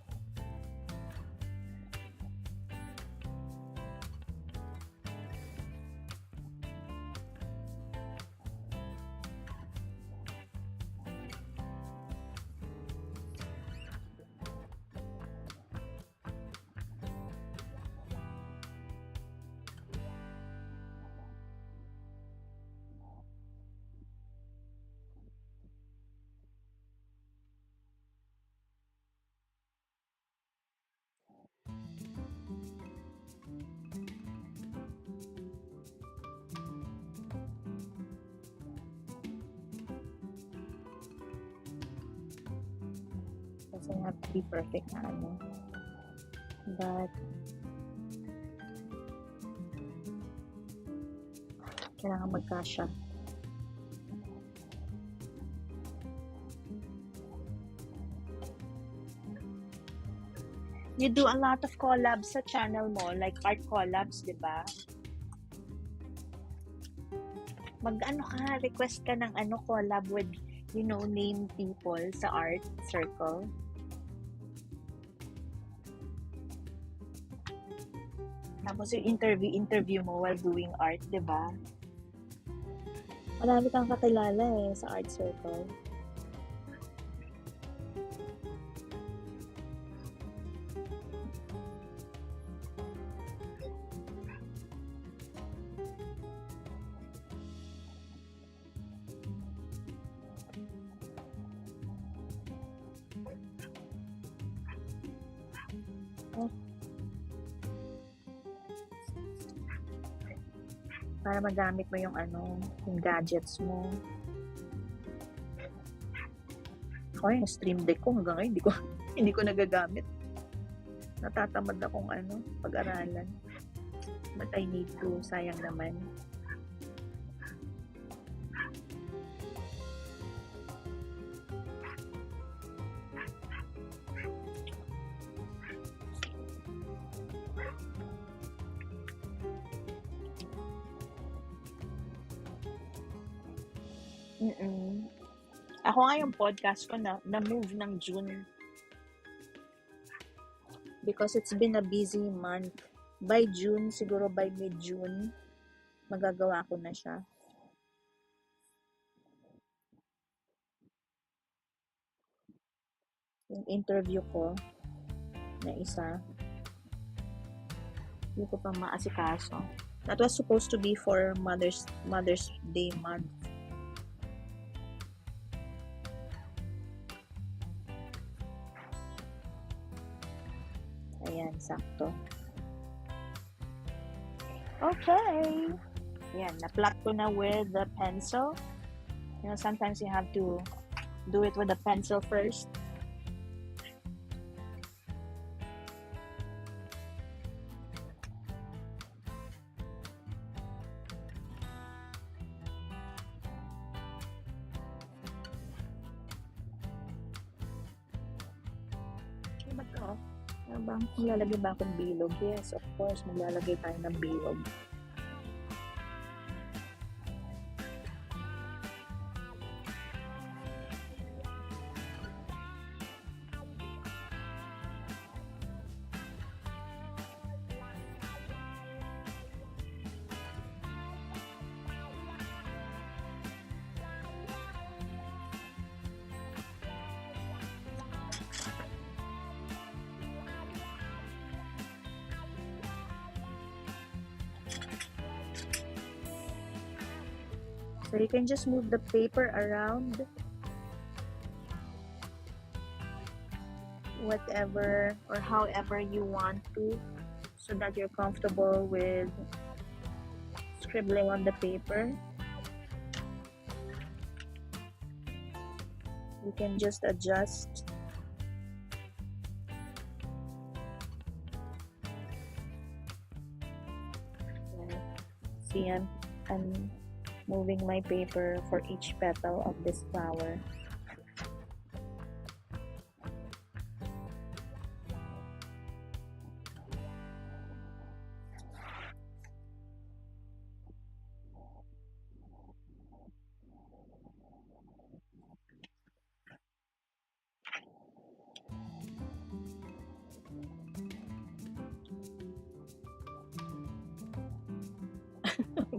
doesn't have to be perfect na ano. But kailangan magkasya. You do a lot of collabs sa channel mo, like art collabs, di ba? Mag-ano ka, request ka ng ano collab with, you know, name people sa art circle. Tapos yung interview mo while doing art, di ba? Marami kang kakilala eh sa art circle. Para magamit mo yung ano, yung gadgets mo. Ako yung stream deck ko hanggang ngayon hindi ko nagagamit. Natatamad akong ano, pag-aralan. But I need to, sayang naman. Ako nga yung podcast ko na-move ng June. Because it's been a busy month. By June, siguro by mid-June, magagawa ko na siya. Yung interview ko na isa, hindi ko pa maasikaso. That was supposed to be for Mother's Day month. Ayan, sakto. Okay. Ayan, na-plot ko na with the pencil. You know, sometimes you have to do it with the pencil first. Maglalagay ba akong bilog? Yes, of course, maglalagay tayo ng bilog. So you can just move the paper around whatever or however you want to so that you're comfortable with scribbling on the paper. You can just adjust. See, I'm moving my paper for each petal of this flower.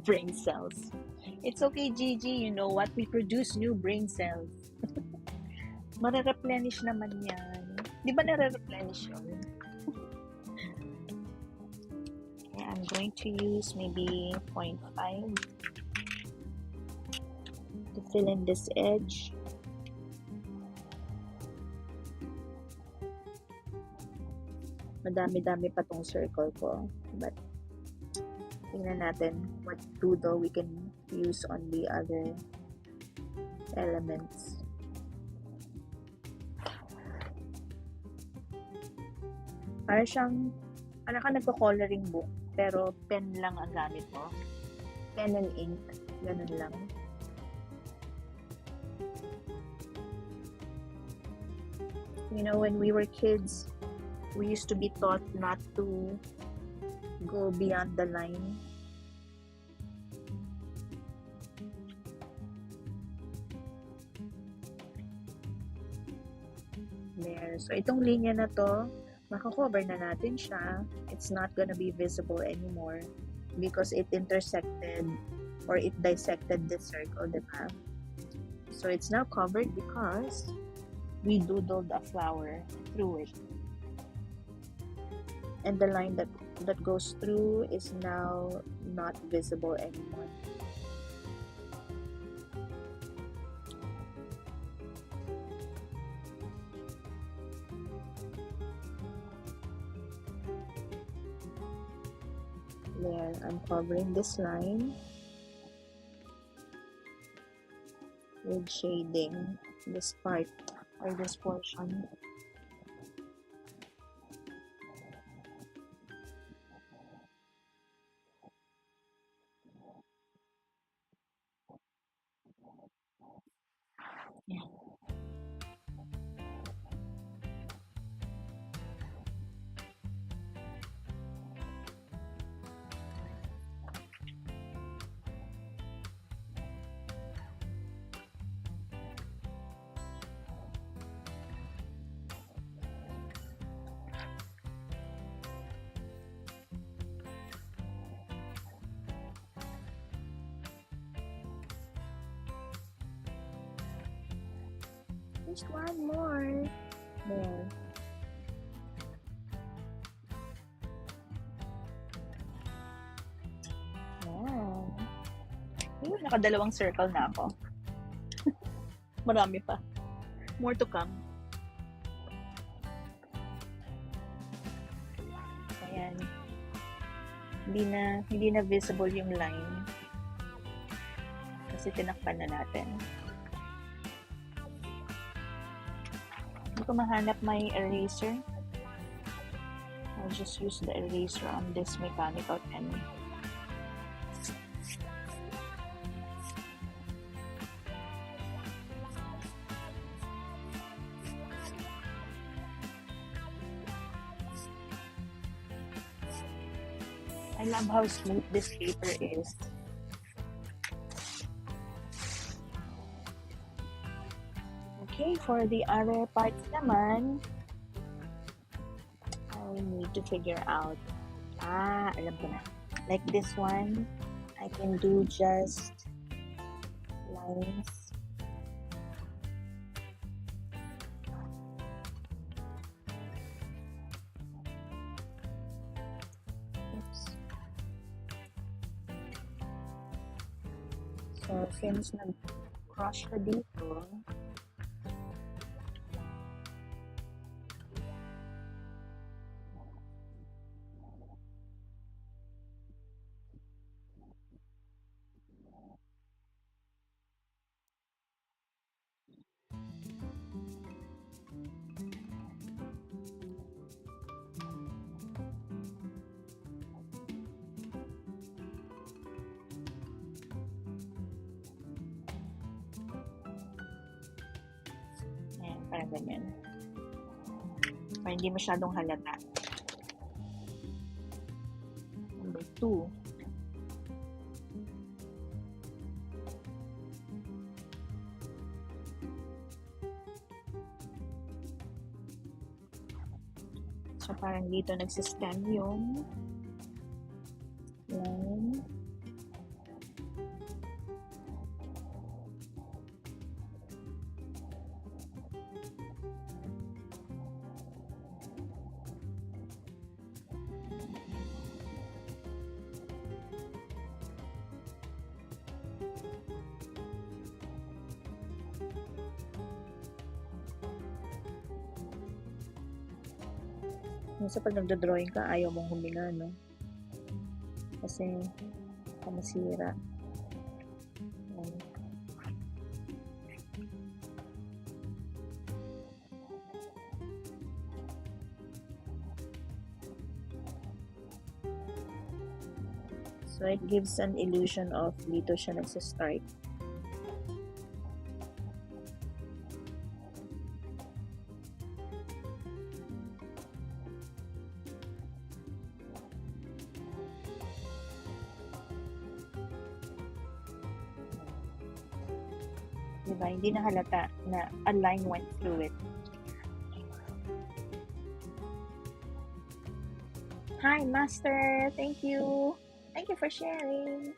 Brain cells. It's okay, Gigi. You know what? We produce new brain cells. Mare-replenish naman yan. Di ba nare-replenish yun? Yeah, I'm going to use maybe 0.5 to fill in this edge. Madami-dami pa tong circle ko. But tingnan natin what doodle we can use on the other elements. Para ka nagko-coloring book, pero pen lang ang gamit mo. Pen and ink. Ganun lang. You know, when we were kids, we used to be taught not to go beyond the line. There. So, itong linya na to, makakover na natin siya. It's not gonna be visible anymore because it intersected or it dissected this circle, diba? So, it's now covered because we doodled a flower through it. And the line that goes through is now not visible anymore. There, I'm covering this line with shading this part or this portion. Yeah. Just one more. There. Yan. Nakadalawang circle na ako. Marami pa. More to come. Ayan. Hindi na visible yung line. Kasi tinakpan na natin. Hindi ko mahanap may eraser. I'll just use the eraser on this mechanical pen. I love how smooth this paper is. Okay, for the other parts naman, I need to figure out. Alam ko na. Like this one, I can do just lines. Oops. So, since nag-crush ka dito, parang ganyan. Para hindi masyadong halata. Number 2. So, parang dito nagsistem yung line. Minsan pag nagdo-drawing ka, ayaw mong huminga, no? Kasi, masira. Ayan. So it gives an illusion of dito siya nagsistart. Diba? Hindi na halata na a line went through it. Hi, Master! Thank you! Thank you for sharing!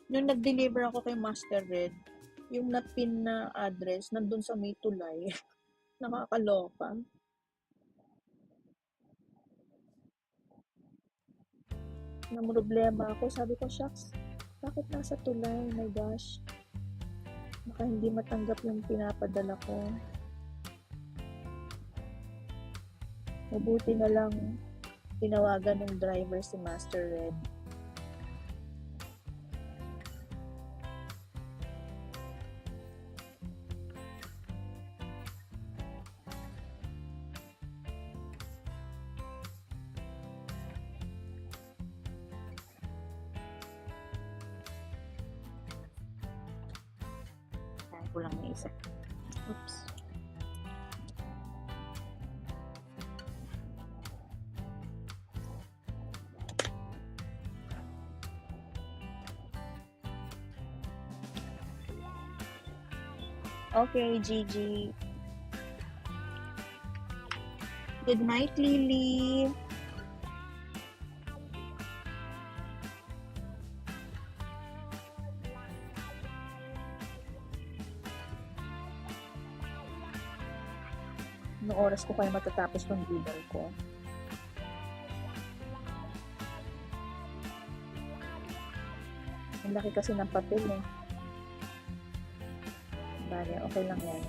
Nung nag-deliver ako kay Master Red, yung na-pin na address nandun sa may tulay. Nakakaloka. Namroblema ako. Sabi ko, shucks, bakit nasa tulay? My gosh. Baka hindi matanggap yung pinapadala ko. Mabuti na lang tinawagan ng driver si Master Red. Kaya ko lang na isa. Oops. Okay, Gigi. Good night, Lily. Anong oras ko kaya matatapos ng doodle ko? Ang laki kasi ng papel eh. Bale, okay lang yan. Eh.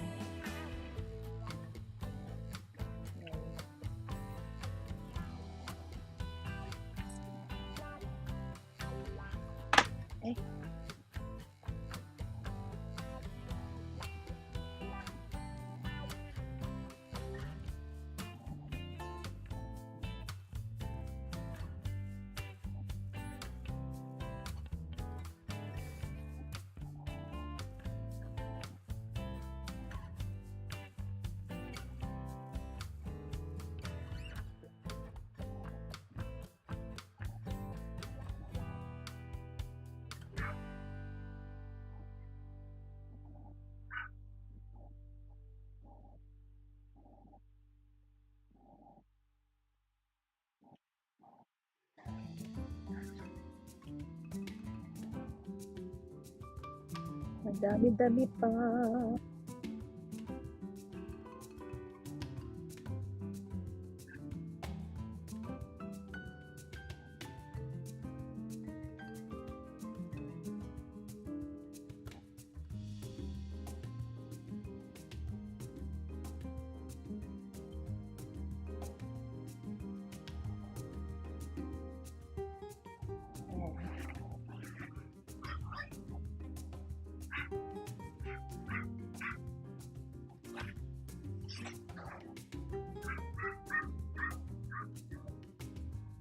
Madami-dami pa.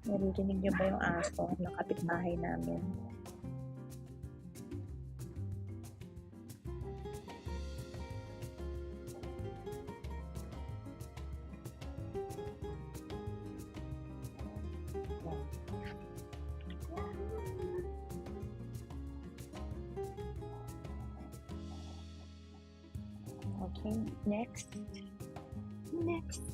Naririnig niyo ba yung aso ng kapitbahay namin? Okay, next. Next.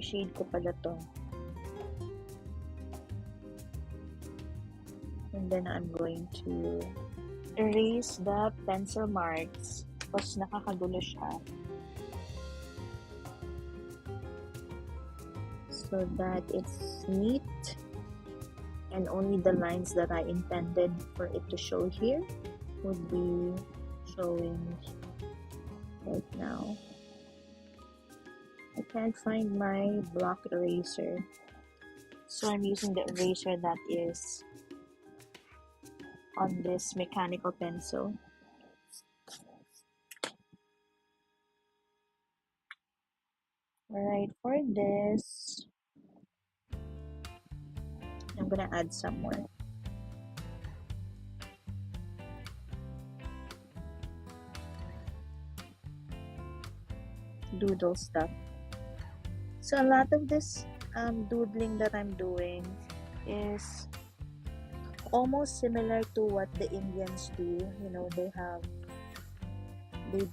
Shade ko pala to. And then I'm going to erase the pencil marks because nakakagulo siya. So that it's neat and only the lines that I intended for it to show here would be showing right now. I can't find my block eraser. So I'm using the eraser that is on this mechanical pencil. Alright, for this, I'm gonna add some more. Doodle stuff. So a lot of this doodling that I'm doing is almost similar to what the Indians do. You know, they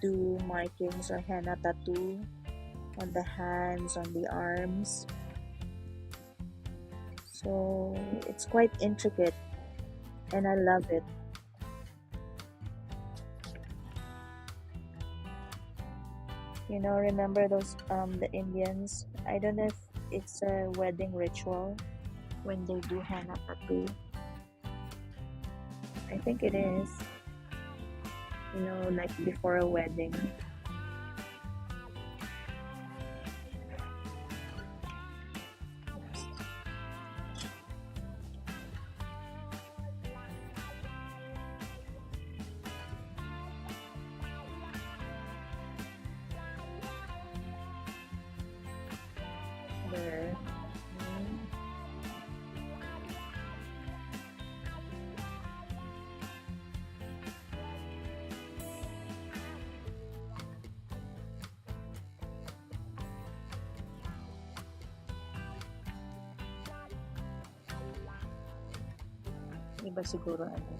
do markings or henna tattoo on the hands, on the arms. So it's quite intricate and I love it. You know, remember those the Indians? I don't know if it's a wedding ritual when they do henna tattoo. I think it is. You know, like before a wedding. There. Iba siguro ano.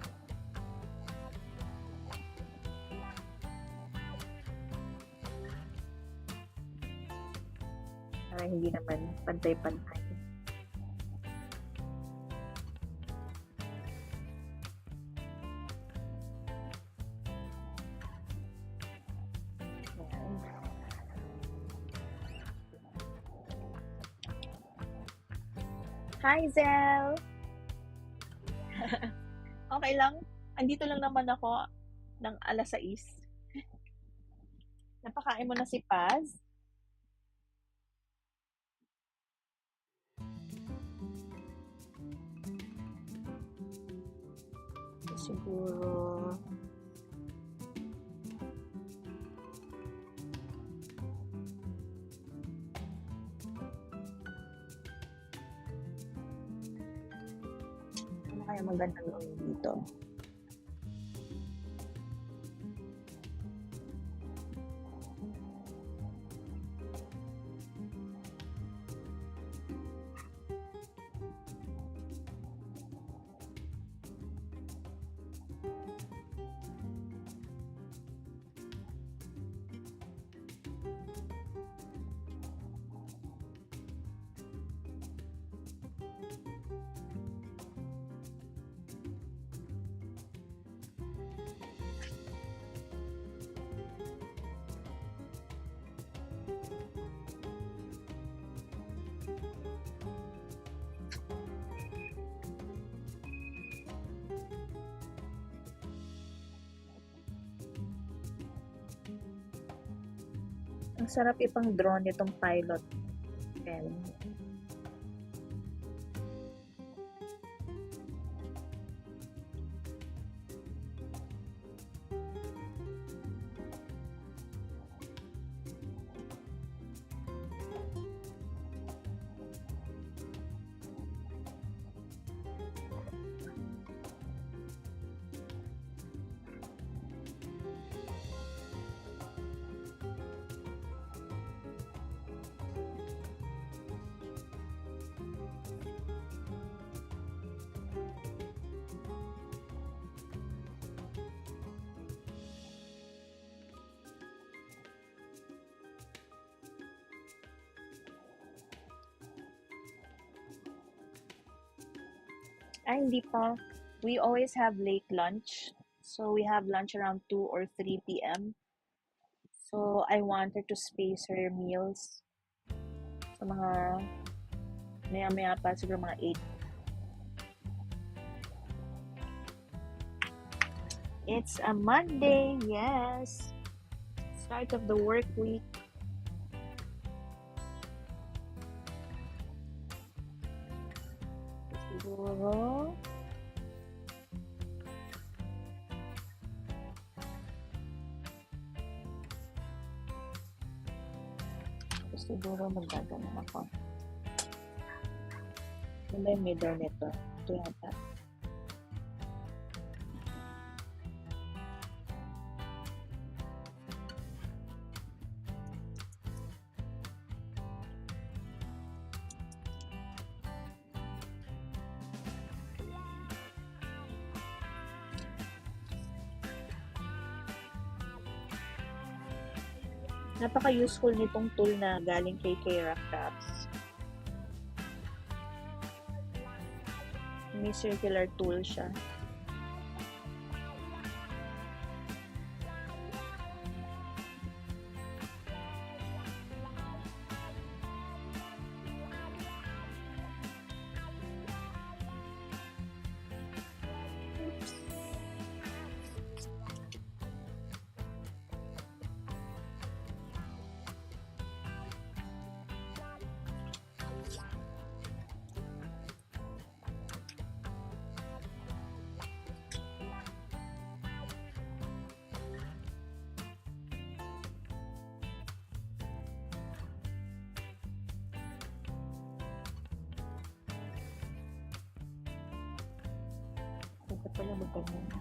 Para hindi naman pantay-pantay. Ayan. Hi, Zel! Okay lang. Andito lang naman ako ng alas 6. Napakain mo na si Paz? Siguro ano kaya magandang gawin dito? Ang sarap ipang draw nitong pilot pen. Ay, hindi pa. We always have late lunch. So we have lunch around 2 or 3 p.m. So I wanted to space her meals sa mga maya-maya pa, siguro mga 8. It's a Monday, yes. Start of the work week. Siguro, magdadala ako. Ano ba yung middle nito? Ito yata. Napaka-useful nitong tool na galing kay Kara Crafts. May circular tool siya. Ito pala magkano.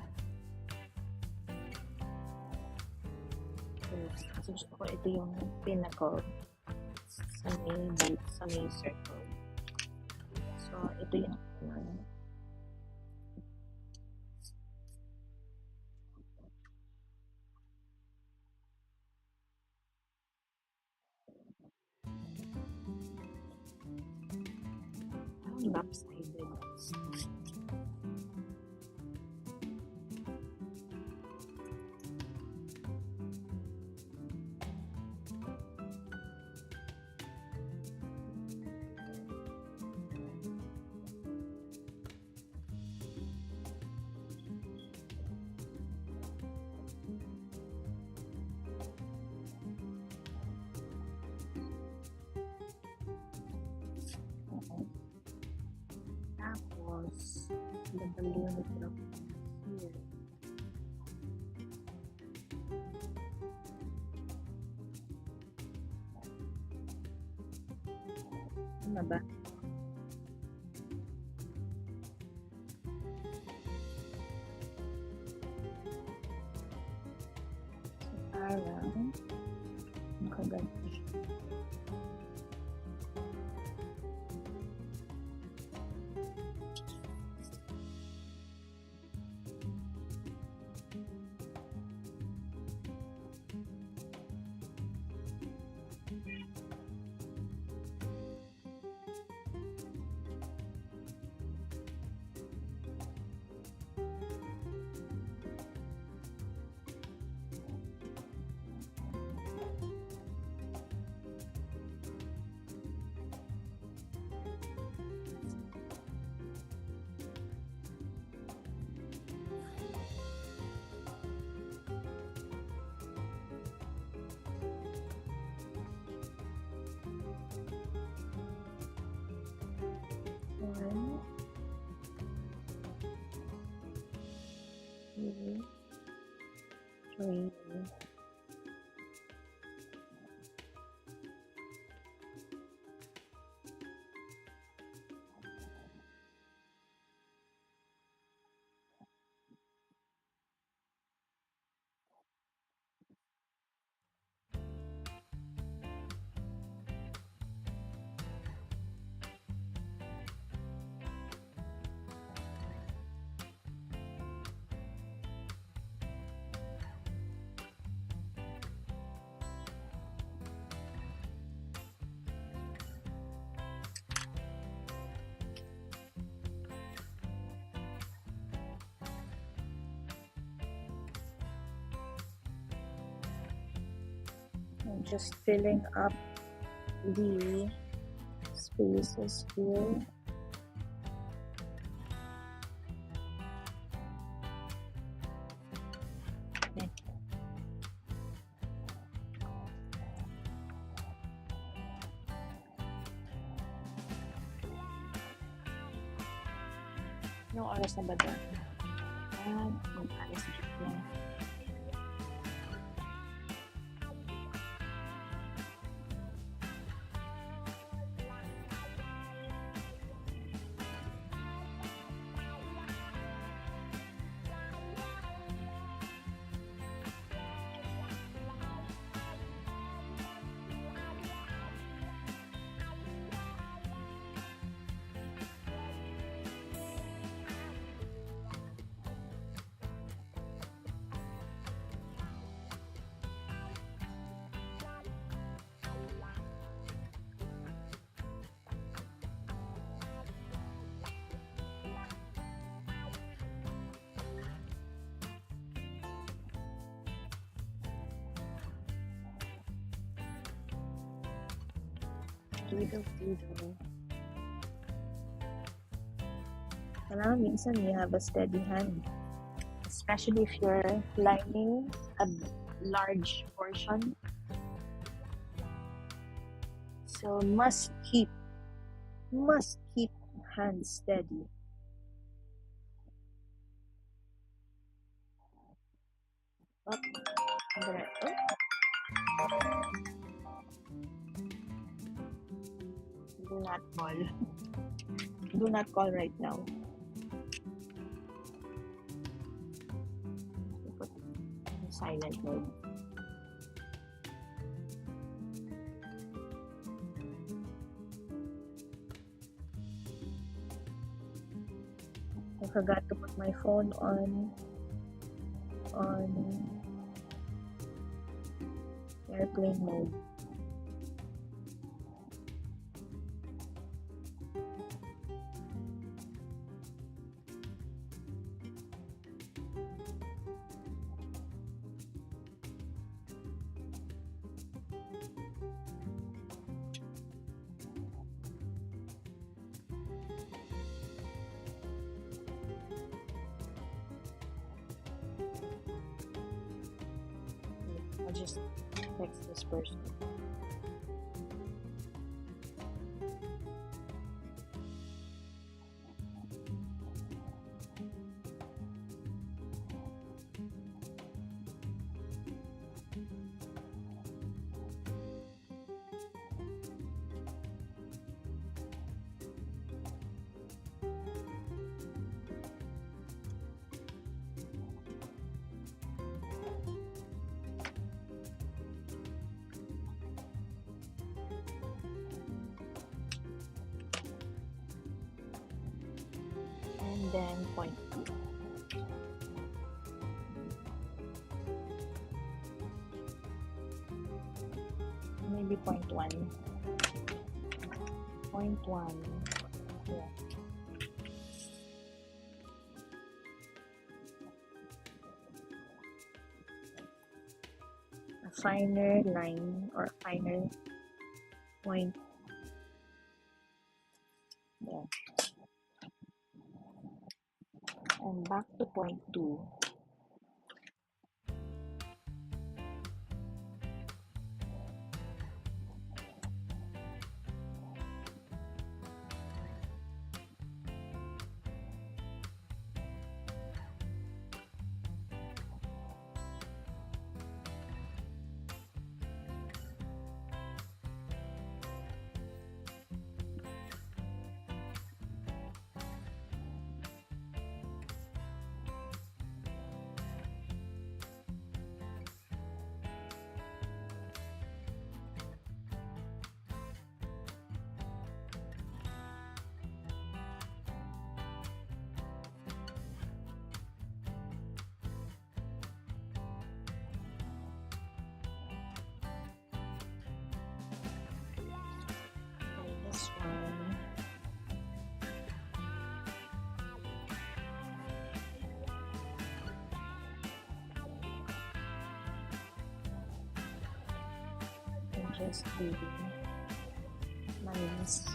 So, gusto ko ito yung pinnacle sa may boot, sa may circle. So, ito yung lopsided. Tapos, double unit lang here. Ano ba? So, parang makaganti. One, two, three. I'm just filling up the spaces here. Okay. Anong oras na ba doon? Mag-alas 10 na. Doodle. Kailangan minsan you have a steady hand. Especially if you're lining a large portion. So must keep hands steady. Oh, do not call. Do not call right now. Put in silent mode. I forgot to put my phone on airplane mode. I'll just text this person. And then point 2. Maybe point 1. Point 1. Yeah. A finer line or a finer point. Yeah. And back to point 2. This one. And just do lines.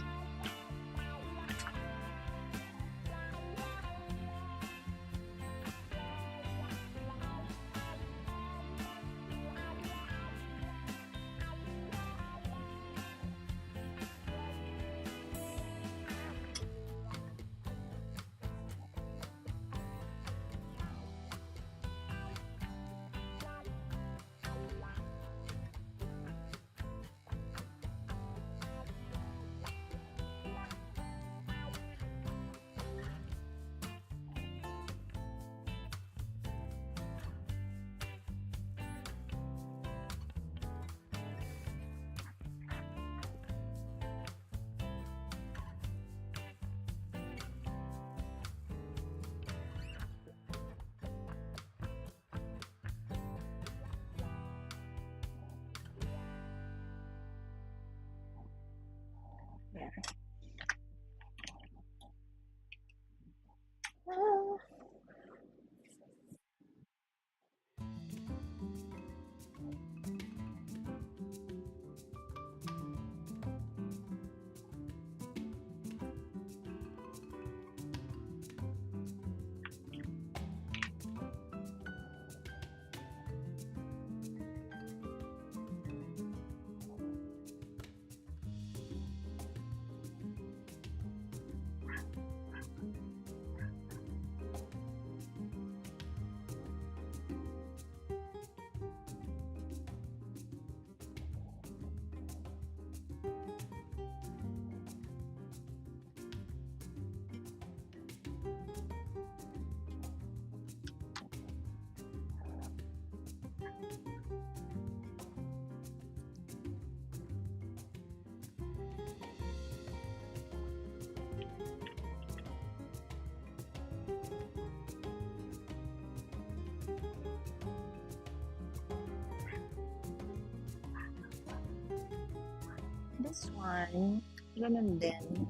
This one, ganun din.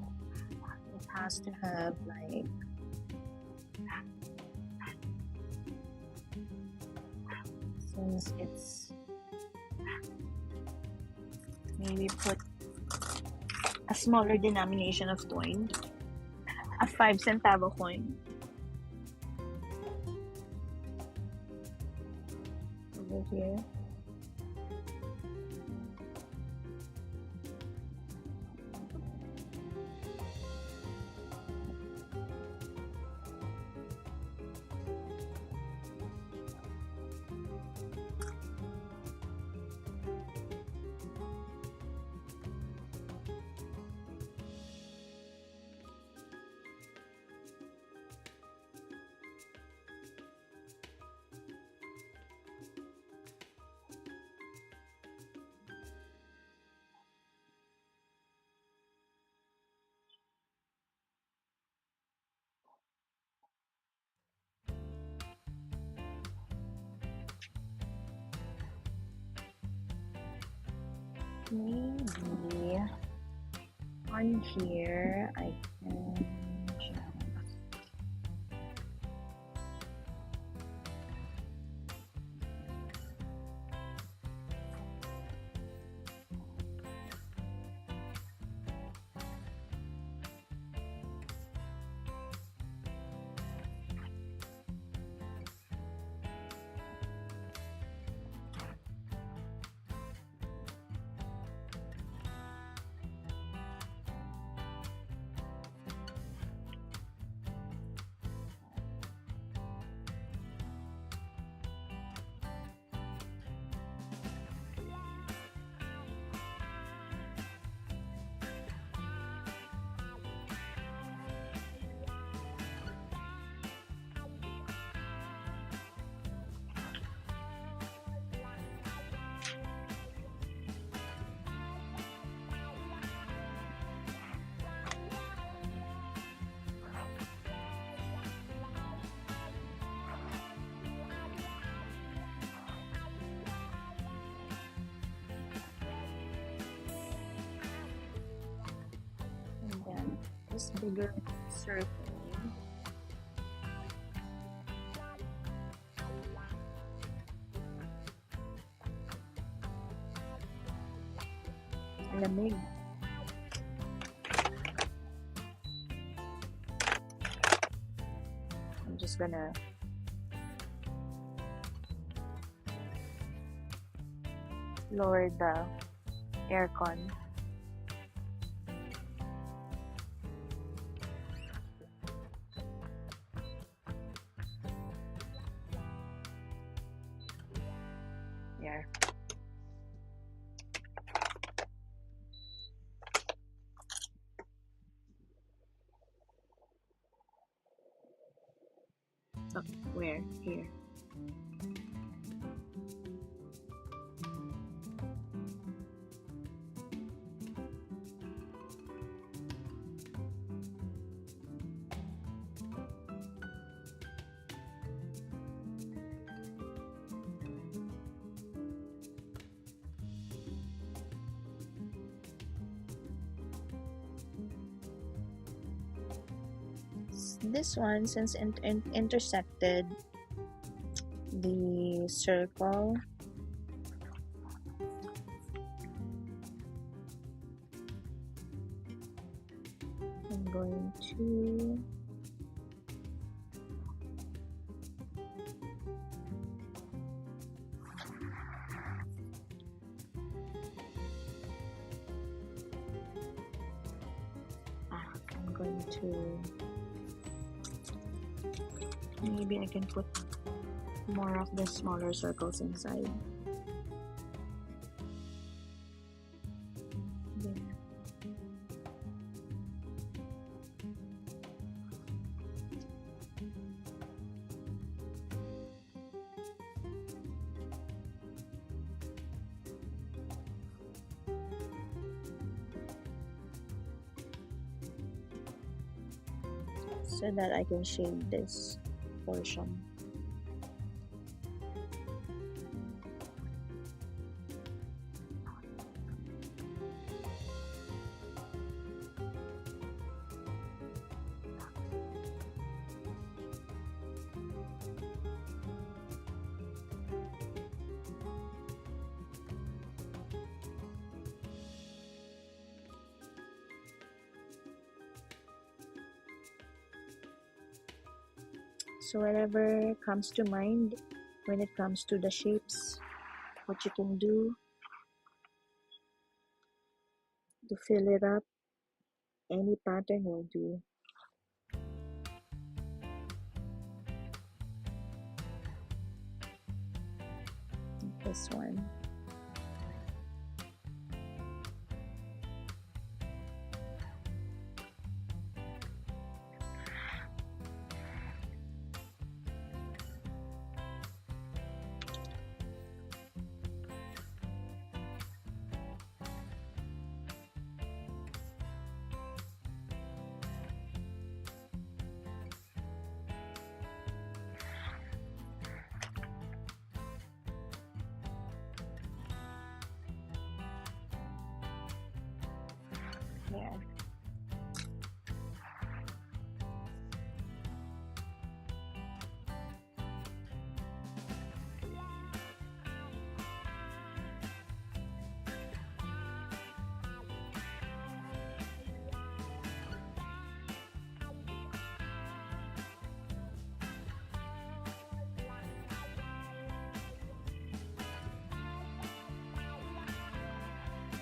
It has to have like since it's maybe put a smaller denomination of coin, a 5-centavo coin over here. Maybe on here I can just and then this bigger circle. Lamig. I'm just gonna lower the aircon. There. Oh, where? Here. This one, since intersected the circle, I'm going to maybe I can put more of the smaller circles inside. There. so that I can shade this portion. So whatever comes to mind when it comes to the shapes, what you can do to fill it up, any pattern will do. This one. Yeah.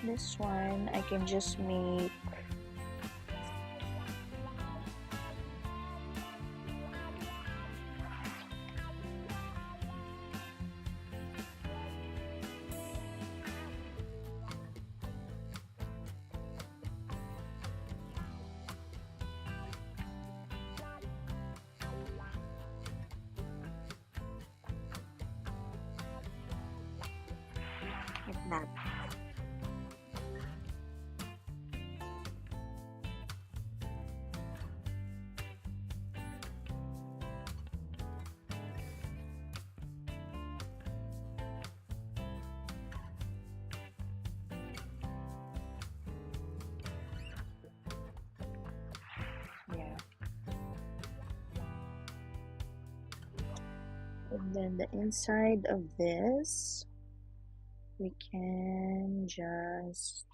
This one I can just make like that. Yeah. And then the inside of this, we can just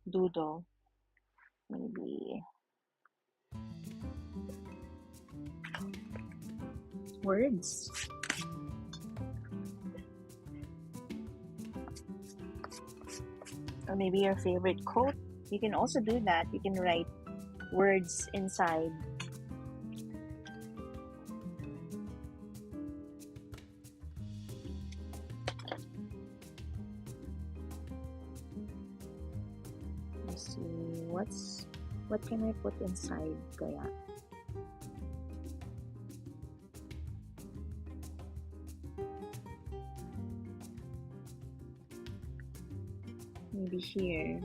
doodle, maybe words. Or maybe your favorite quote. You can also do that. You can write words inside. Let's see, what can I put inside kaya? Maybe here.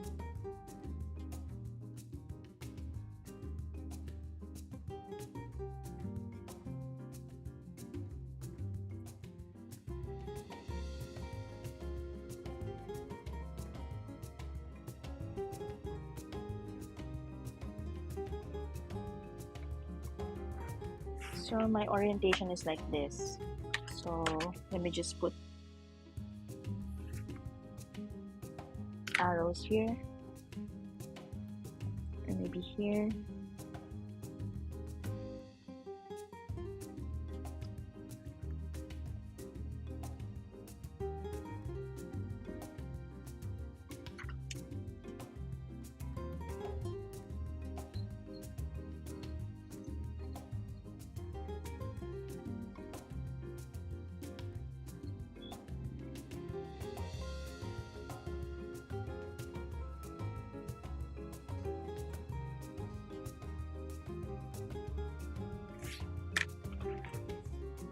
So my orientation is like this. So let me just put arrows here, and maybe here.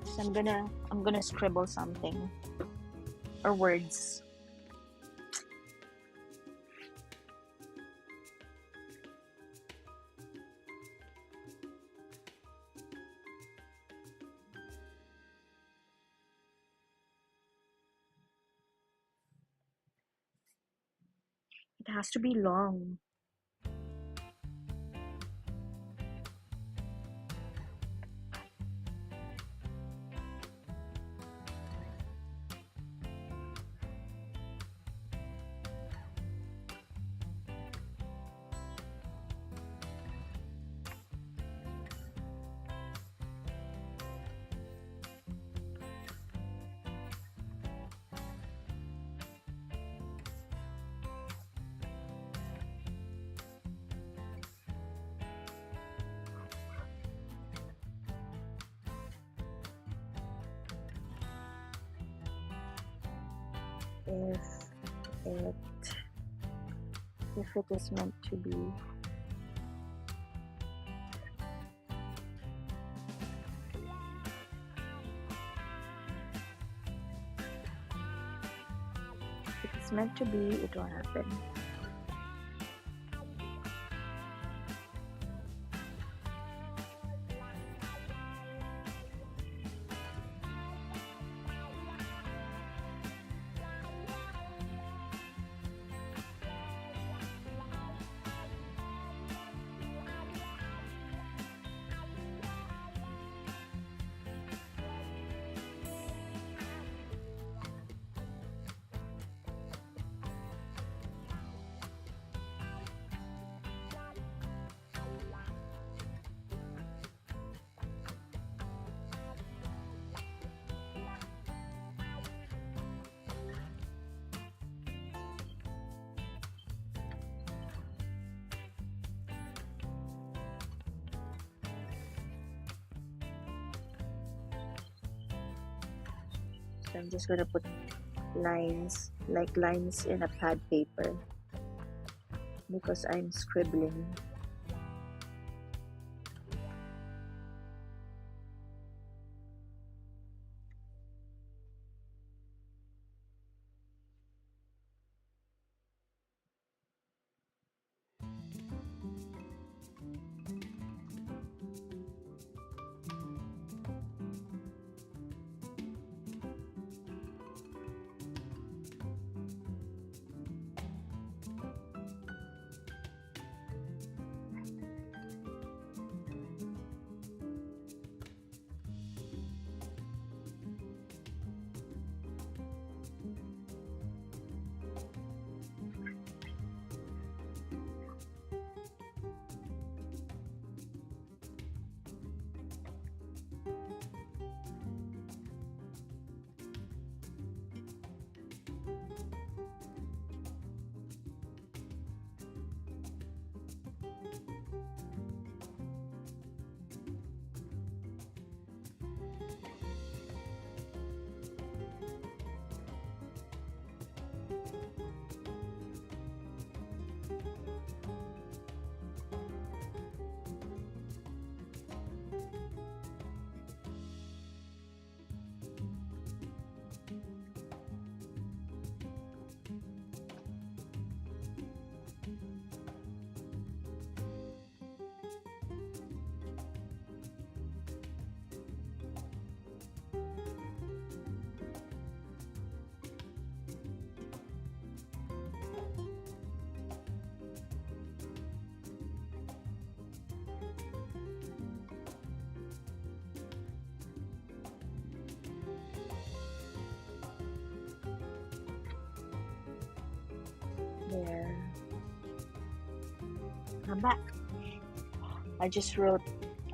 So I'm gonna scribble something or words. It has to be long. If it is meant to be. If it's meant to be, it will happen. So I'm just gonna put lines, like lines in a pad paper, because I'm scribbling. There. I'm back. I just wrote,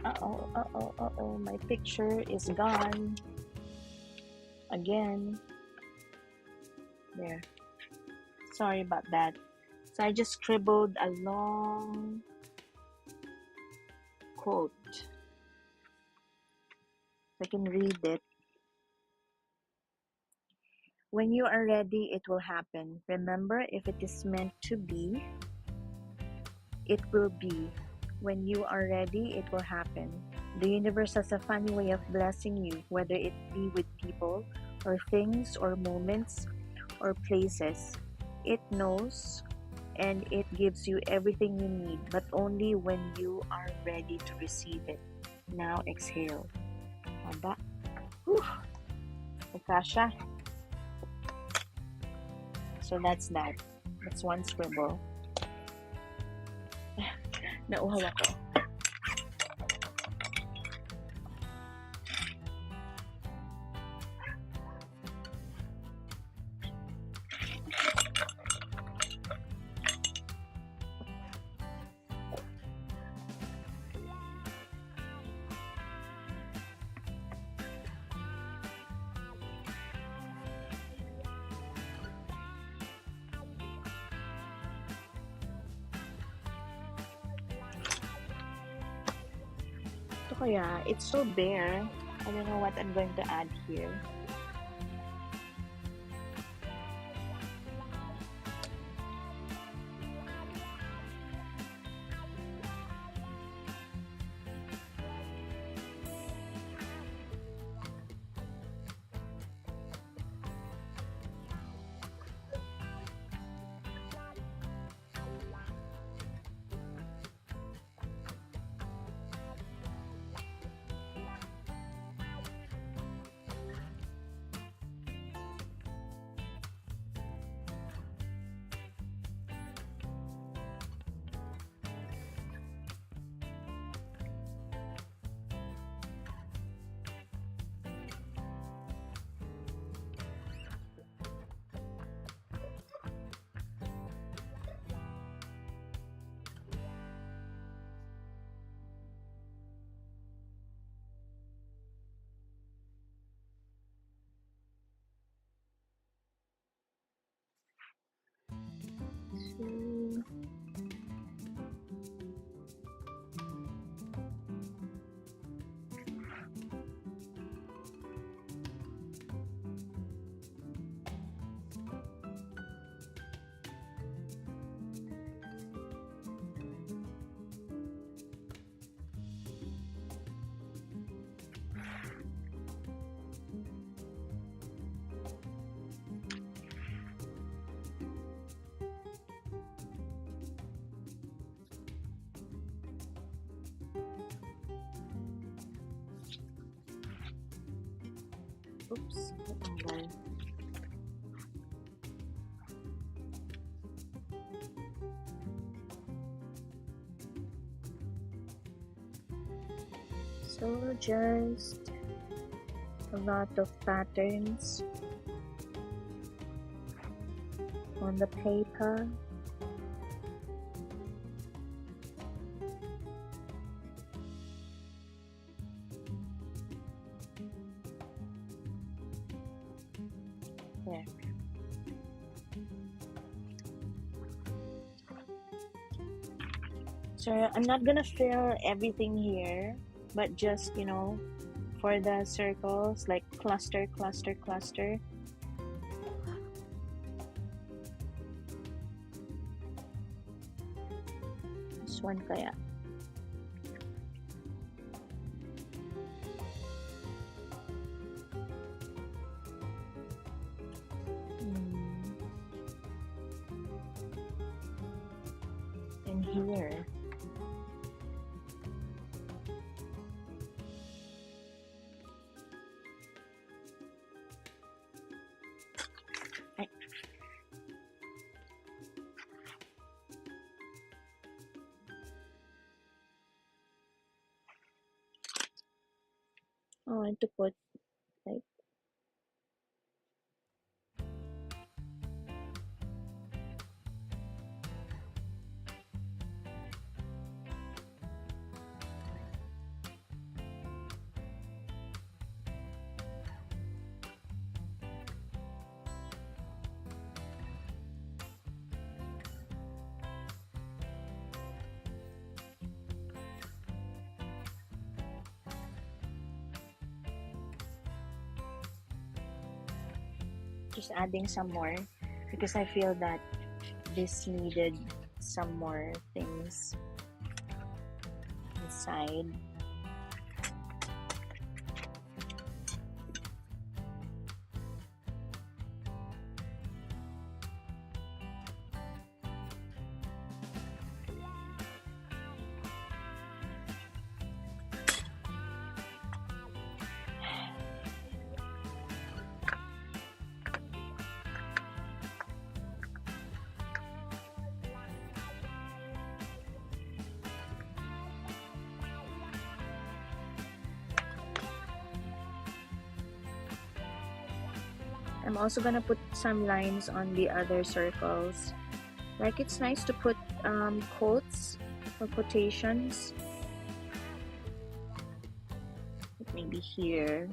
my picture is gone. Again. There. Sorry about that. So I just scribbled a long quote. I can read it. When you are ready, it will happen. Remember, if it is meant to be, it will be. When you are ready, it will happen. The universe has a funny way of blessing you, whether it be with people or things or moments or places. It knows and it gives you everything you need, but only when you are ready to receive it. Now exhale. Aba. Whew. Nakasha. So that's that. That's one scribble. Nauhaw ako. Ito kaya, it's so bare. I don't know what I'm going to add here. Oops. Natanggal. So just a lot of patterns on the paper. There. So I'm not gonna fill everything here, but just, for the circles, like cluster, cluster, cluster. This one kaya. And here. I want to put like just adding some more because I feel that this needed some more things inside. I'm also gonna put some lines on the other circles. Like, it's nice to put quotes or quotations. Maybe here.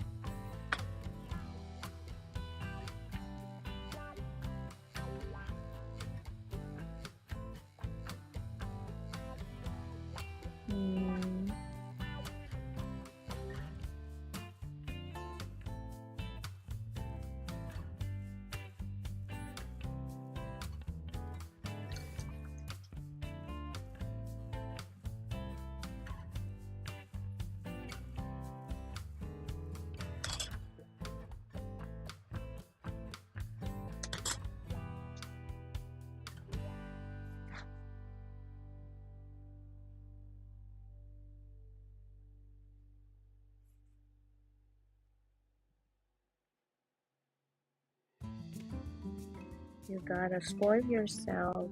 You gotta spoil yourself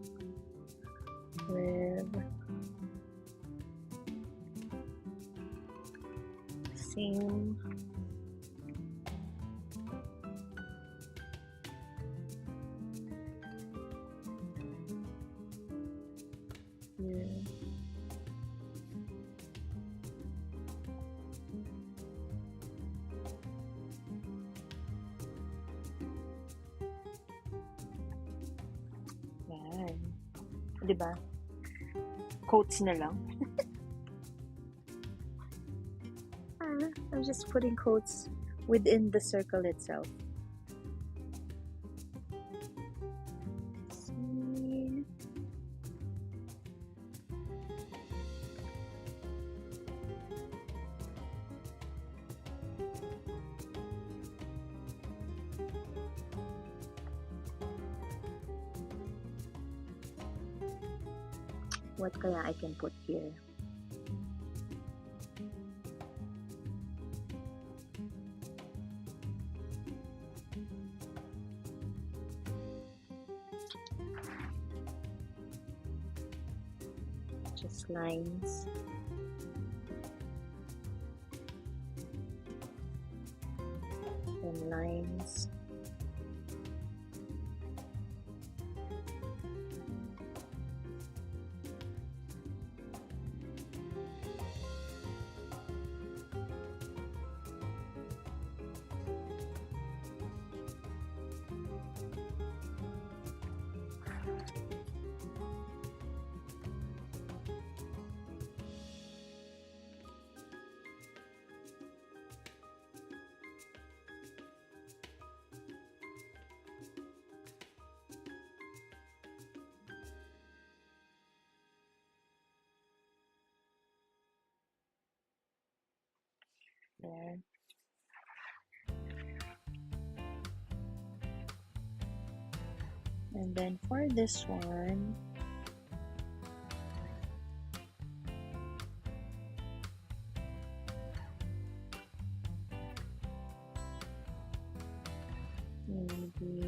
with same here. Yan. Diba? Quotes na lang. I'm just putting quotes within the circle itself. See? What kaya I can put here? Just lines. And lines. There. And then for this one, maybe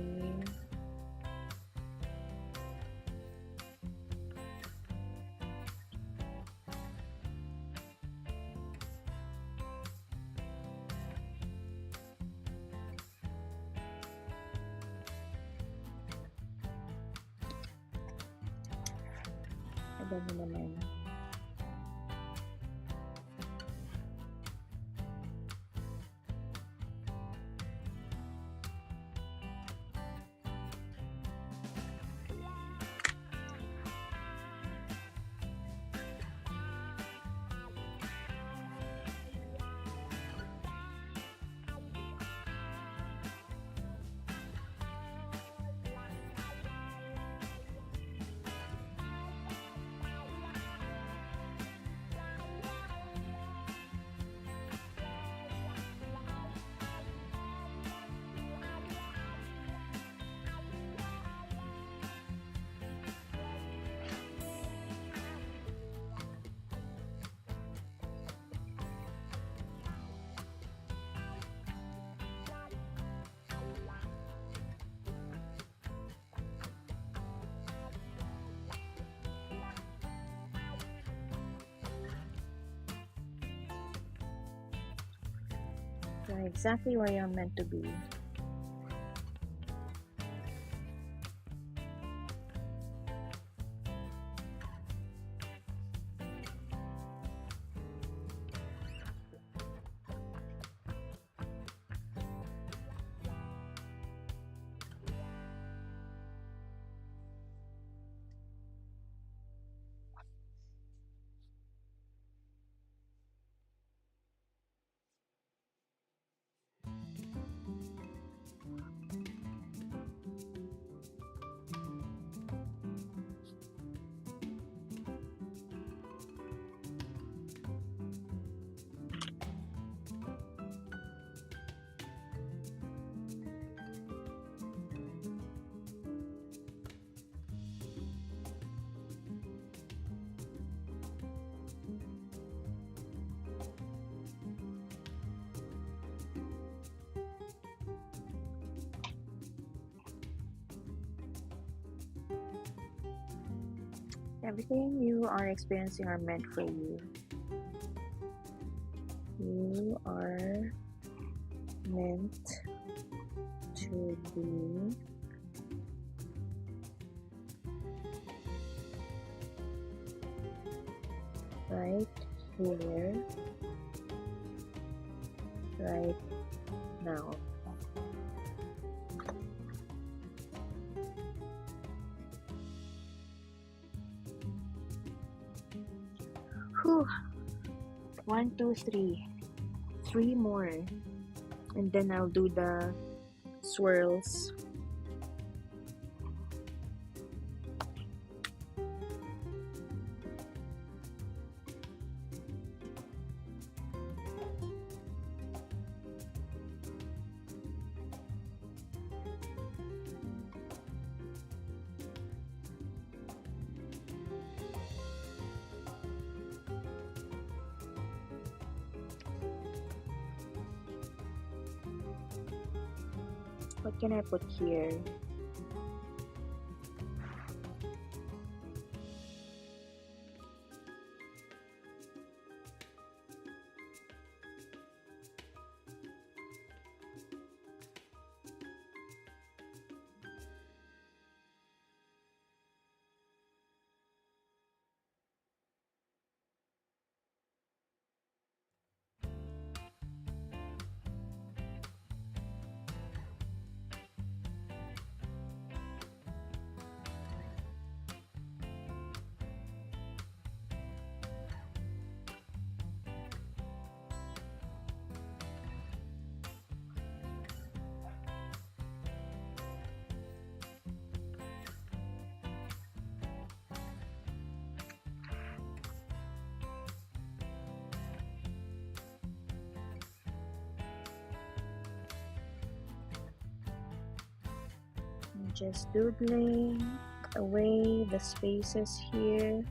iba mo naman. You're exactly where you're meant to be. Everything you are experiencing are meant for you. You are meant to be right here, right now. Whew. 1, 2, 3. 3 more. And then I'll do the swirls. What can I put here? I'm just doodling away the spaces here.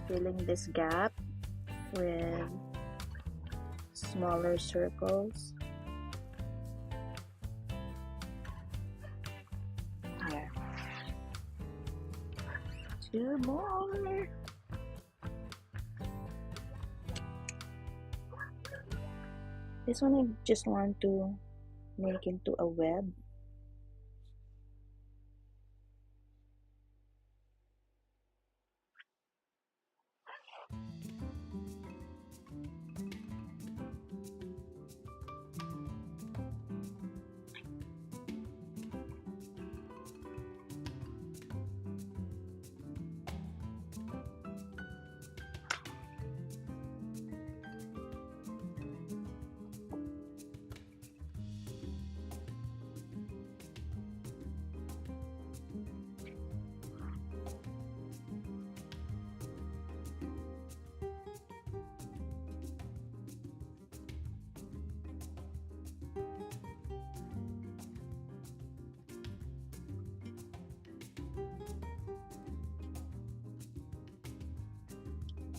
Filling this gap with smaller circles. Here. 2 more. This one I just want to make into a web.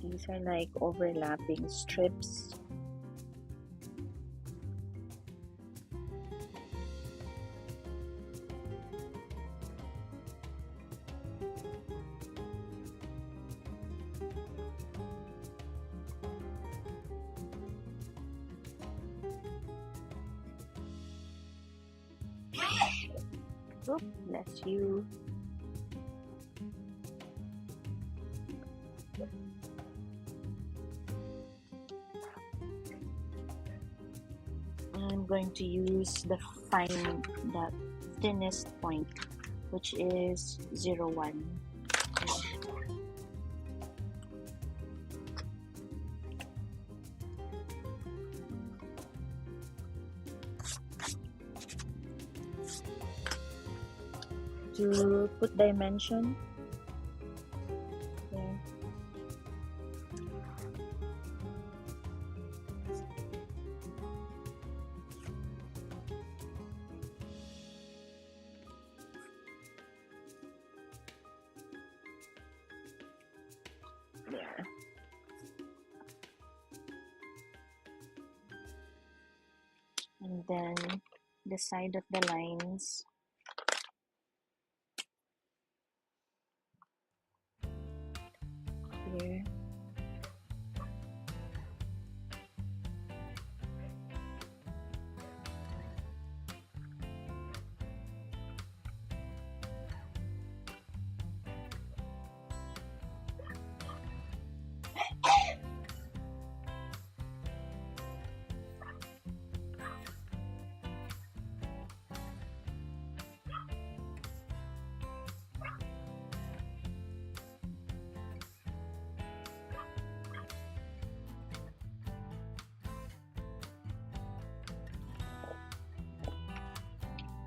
These are like overlapping strips. Oh, bless you. I'm going to use the thinnest point, which is 0.1. To put dimension, there. There. And then the side of the lines, here.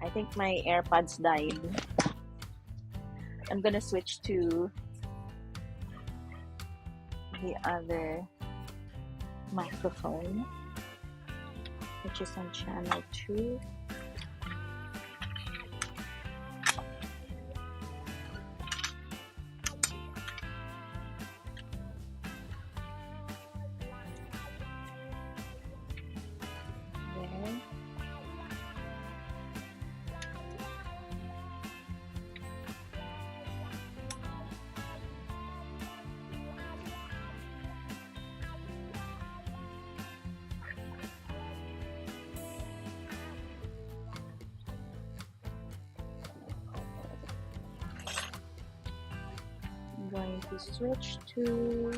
I think my AirPods died. I'm gonna switch to the other microphone, which is on channel 2. There. I'm going to switch to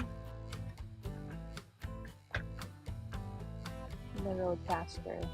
the Rodecaster.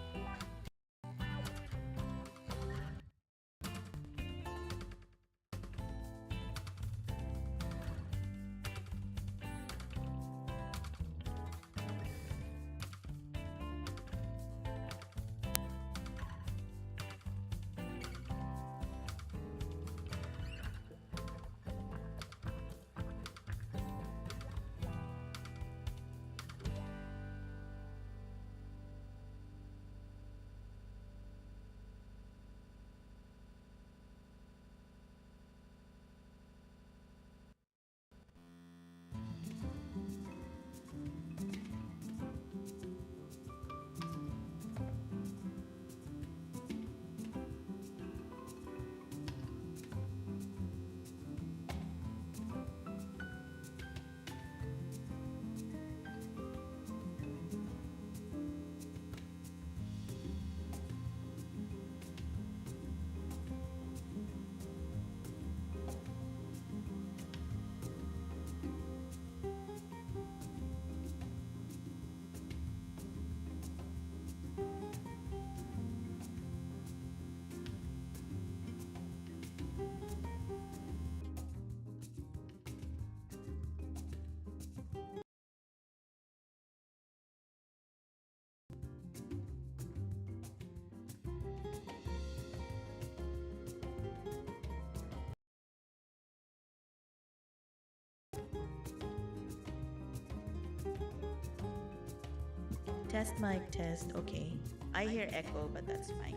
Test mic test. Okay. I hear echo, but that's fine.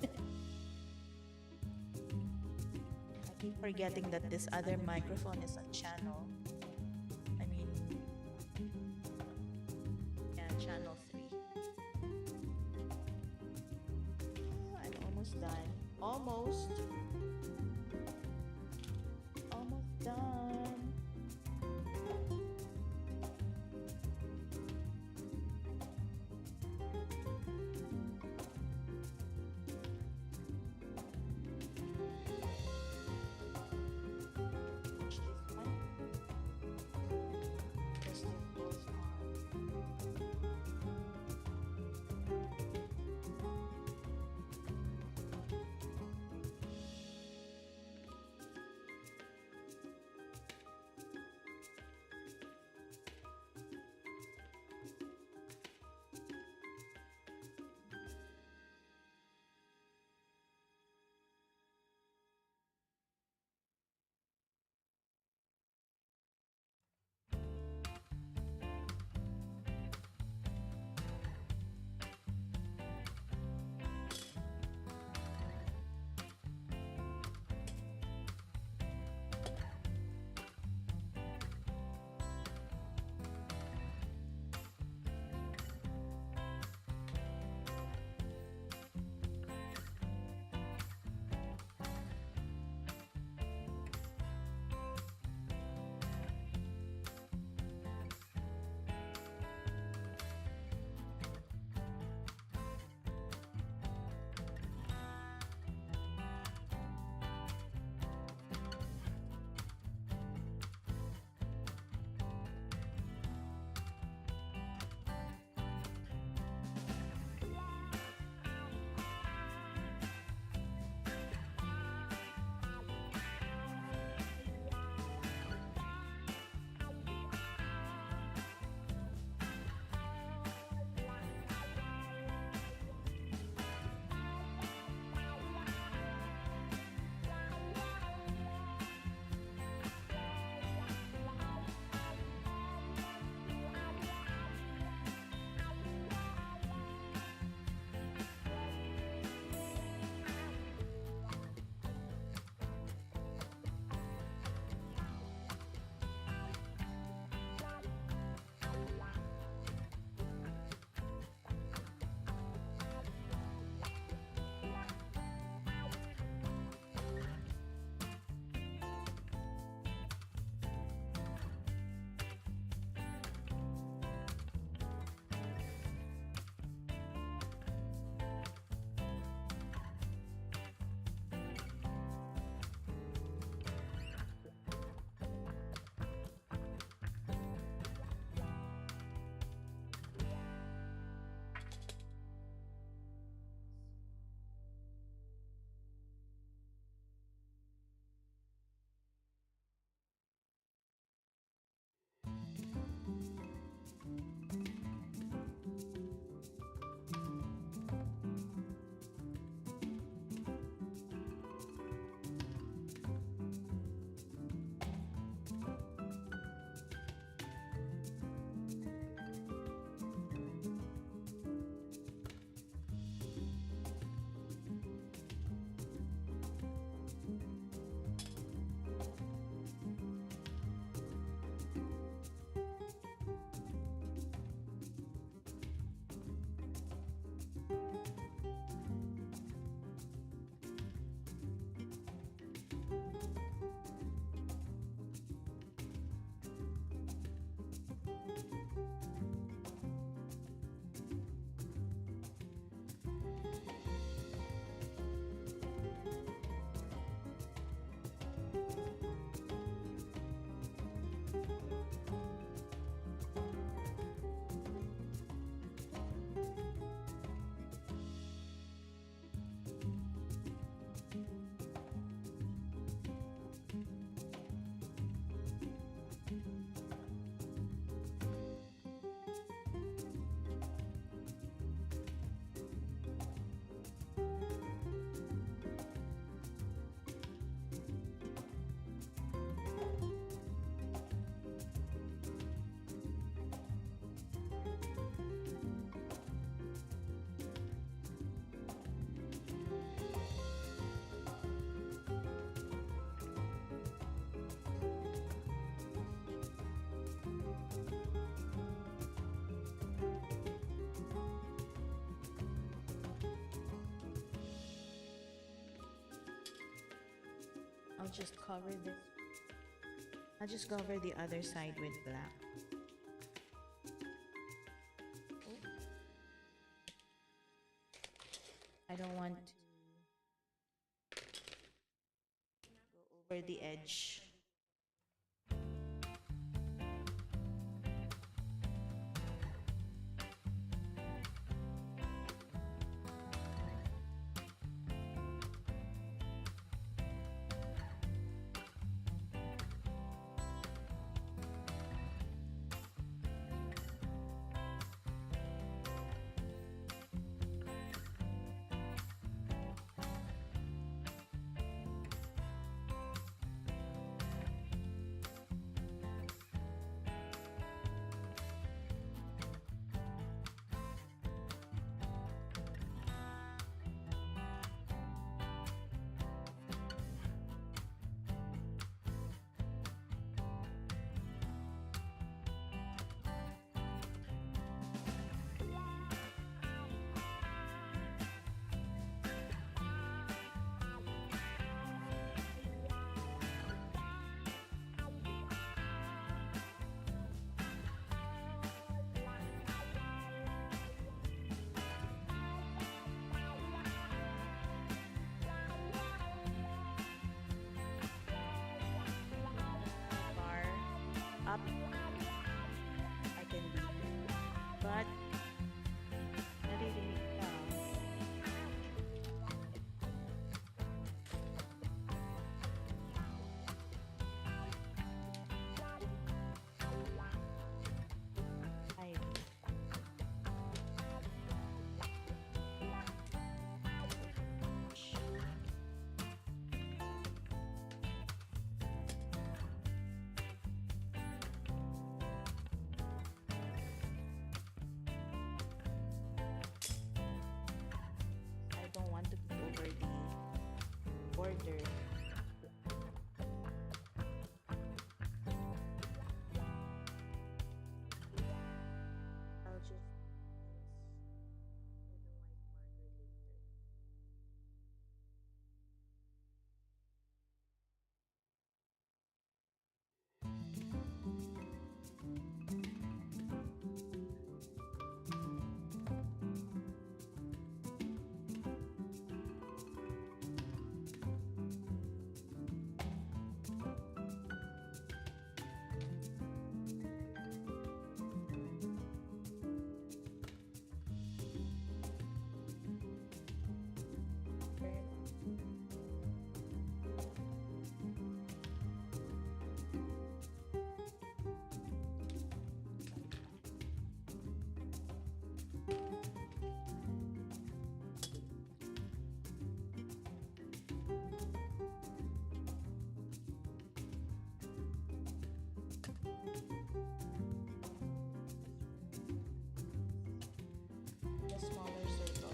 I keep forgetting that this other microphone is on channel. I mean, yeah, channel 3. Oh, I'm almost done. Almost. Almost done. just cover this. I'll just cover the other side with black. I don't want to go over the edge. Up, I can do, but naririnig ka. Ay. I don't want to put over the border. I'll just the smaller circles.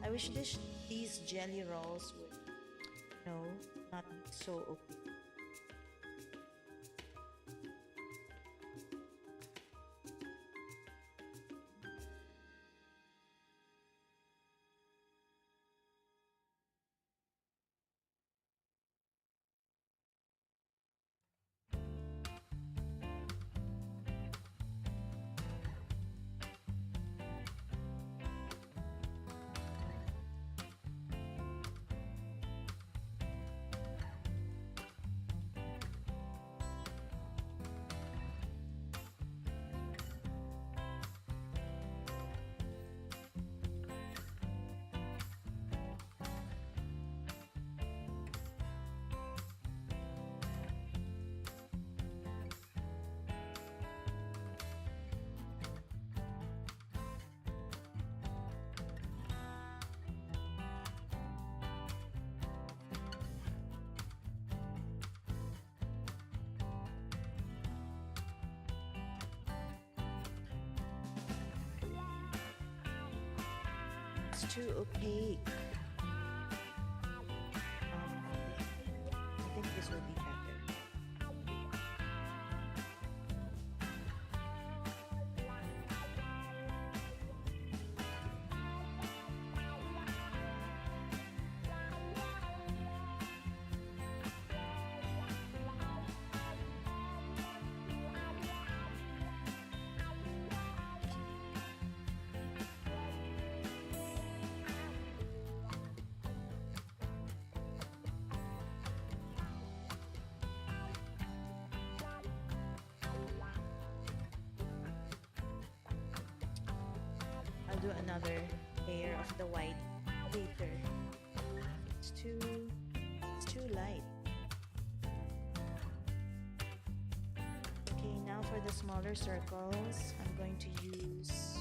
I wish these jelly rolls would, not so opaque. too opaque. I think this will be better. I'll do another layer of the white later. It's too light. Okay, now for the smaller circles, I'm going to use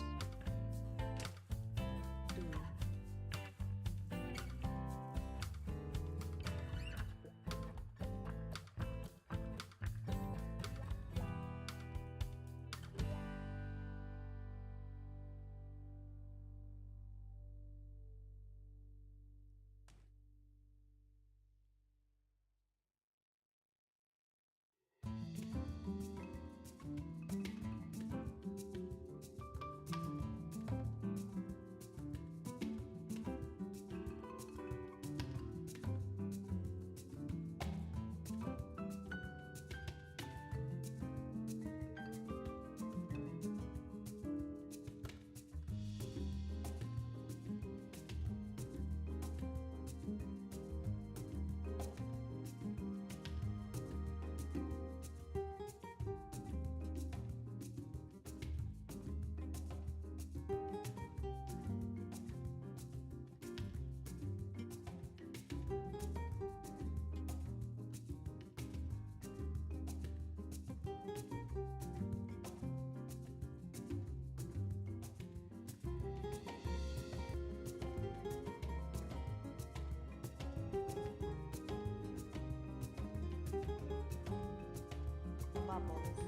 Doodle. Bubbles.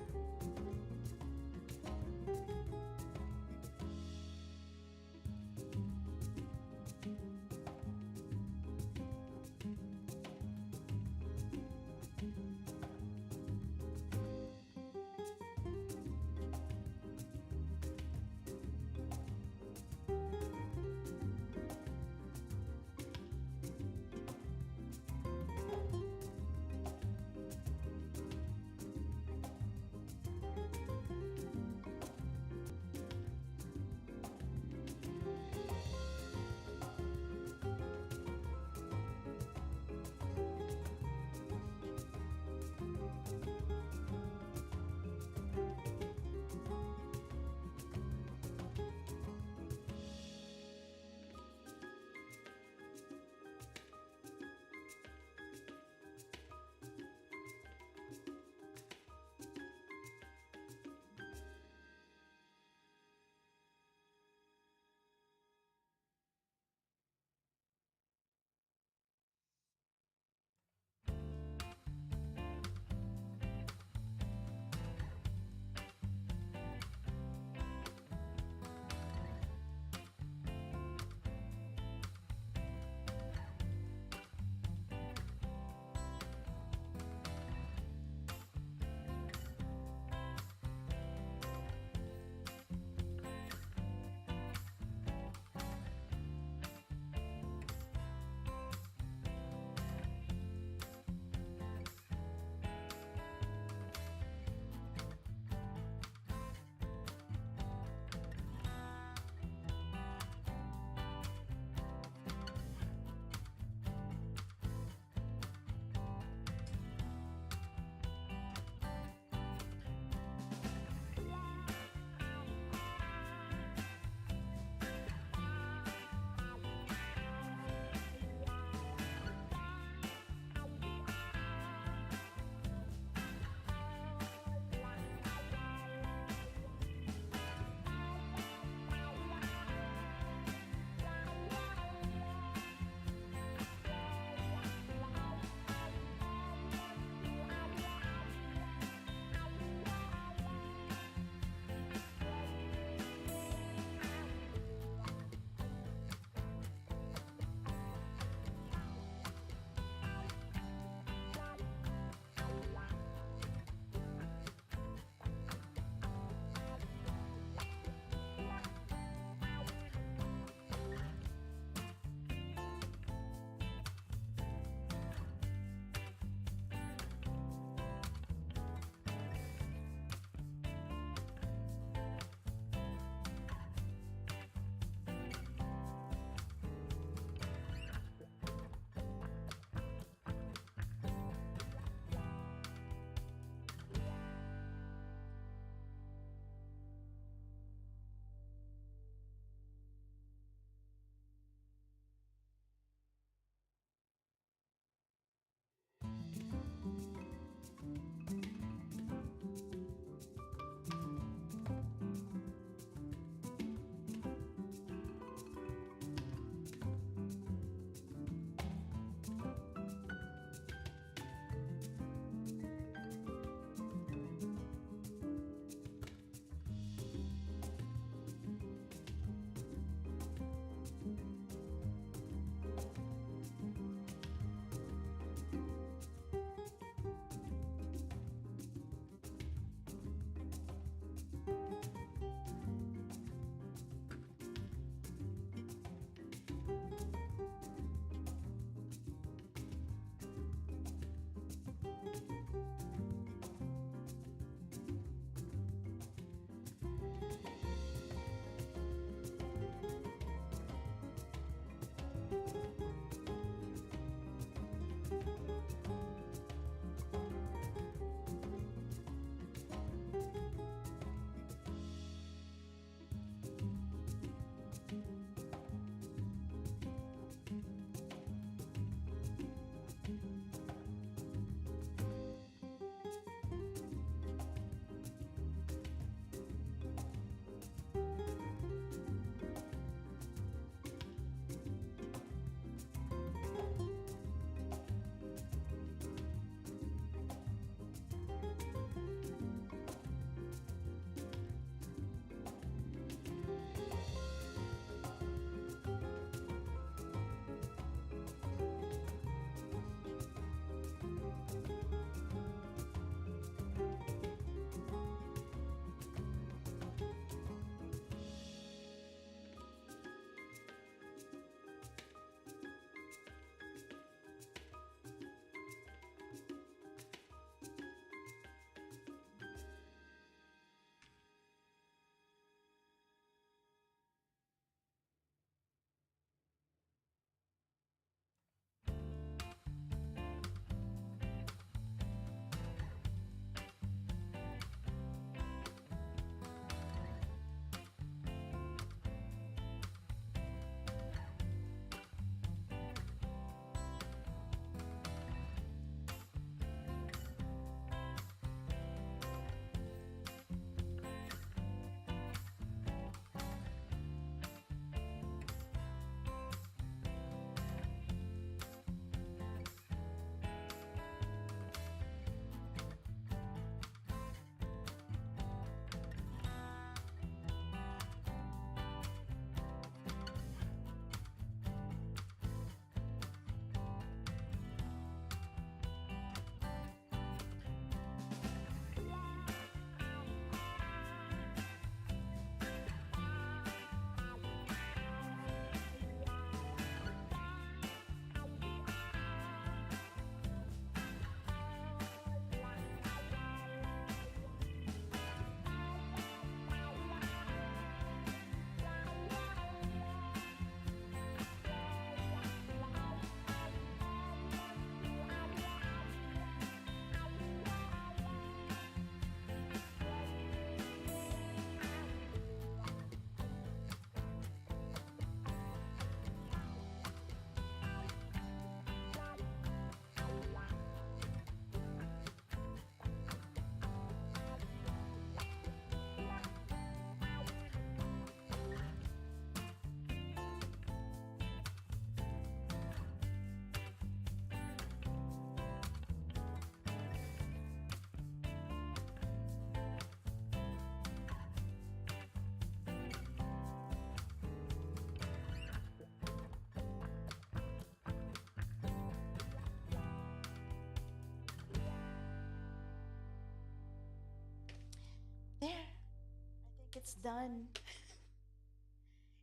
done.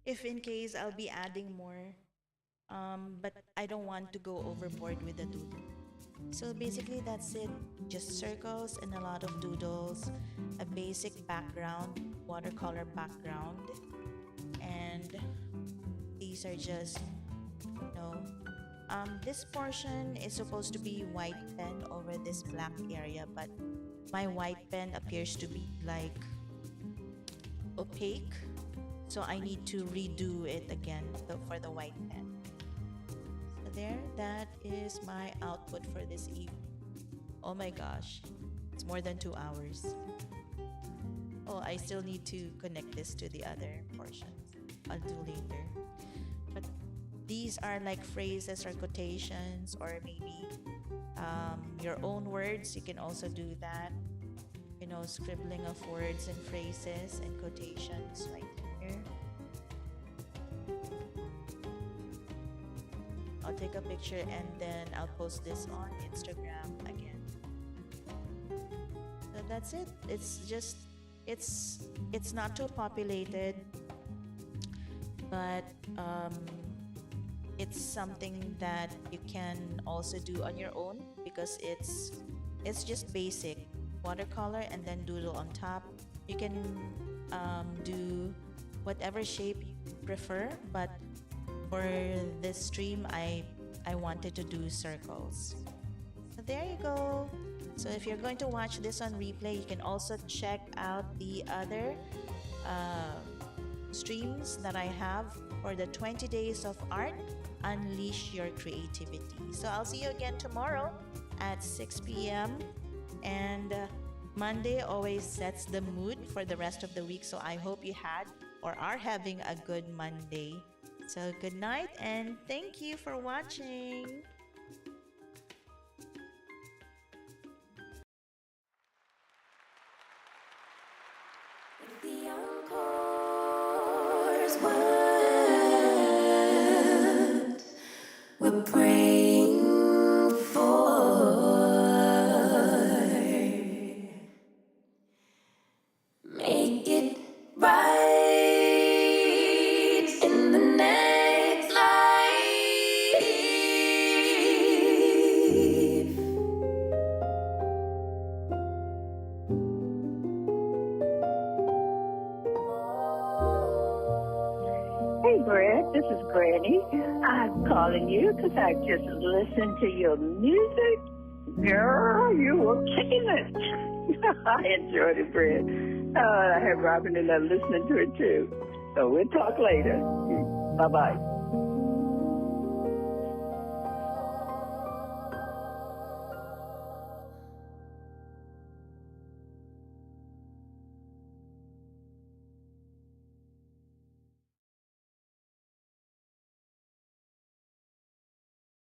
If in case I'll be adding more, but I don't want to go overboard with the doodle. So basically that's it. Just circles and a lot of doodles, a basic background, watercolor background, and these are just, you know, this portion is supposed to be white pen over this black area, but my white pen appears to be like opaque, so I need to redo it again for the white pen. So there, that is my output for this evening. Oh my gosh, it's more than 2 hours. Oh, I still need to connect this to the other portions. I'll do later. But these are like phrases or quotations, or maybe your own words. You can also do that. You know, scribbling of words and phrases and quotations right here. I'll take a picture and then I'll post this on Instagram again. So that's it. It's just, it's not too populated, but it's something that you can also do on your own, because it's just basic watercolor and then doodle on top. You can do whatever shape you prefer, but for this stream I wanted to do circles. So there you go. So if you're going to watch this on replay, you can also check out the other streams that I have for the 20 days of art. Unleash your creativity. So I'll see you again tomorrow at 6 p.m. and Monday always sets the mood for the rest of the week. So I hope you had or are having a good Monday. So good night and thank you for watching. The encore's what we're praying for. Make it right in the next life. Hey, Brett, this is Granny. I'm calling you because I just listened to your music. Girl, you were kicking it. I enjoyed it, Brett. I have Robin and I'm listening to it too. So we'll talk later. Bye-bye.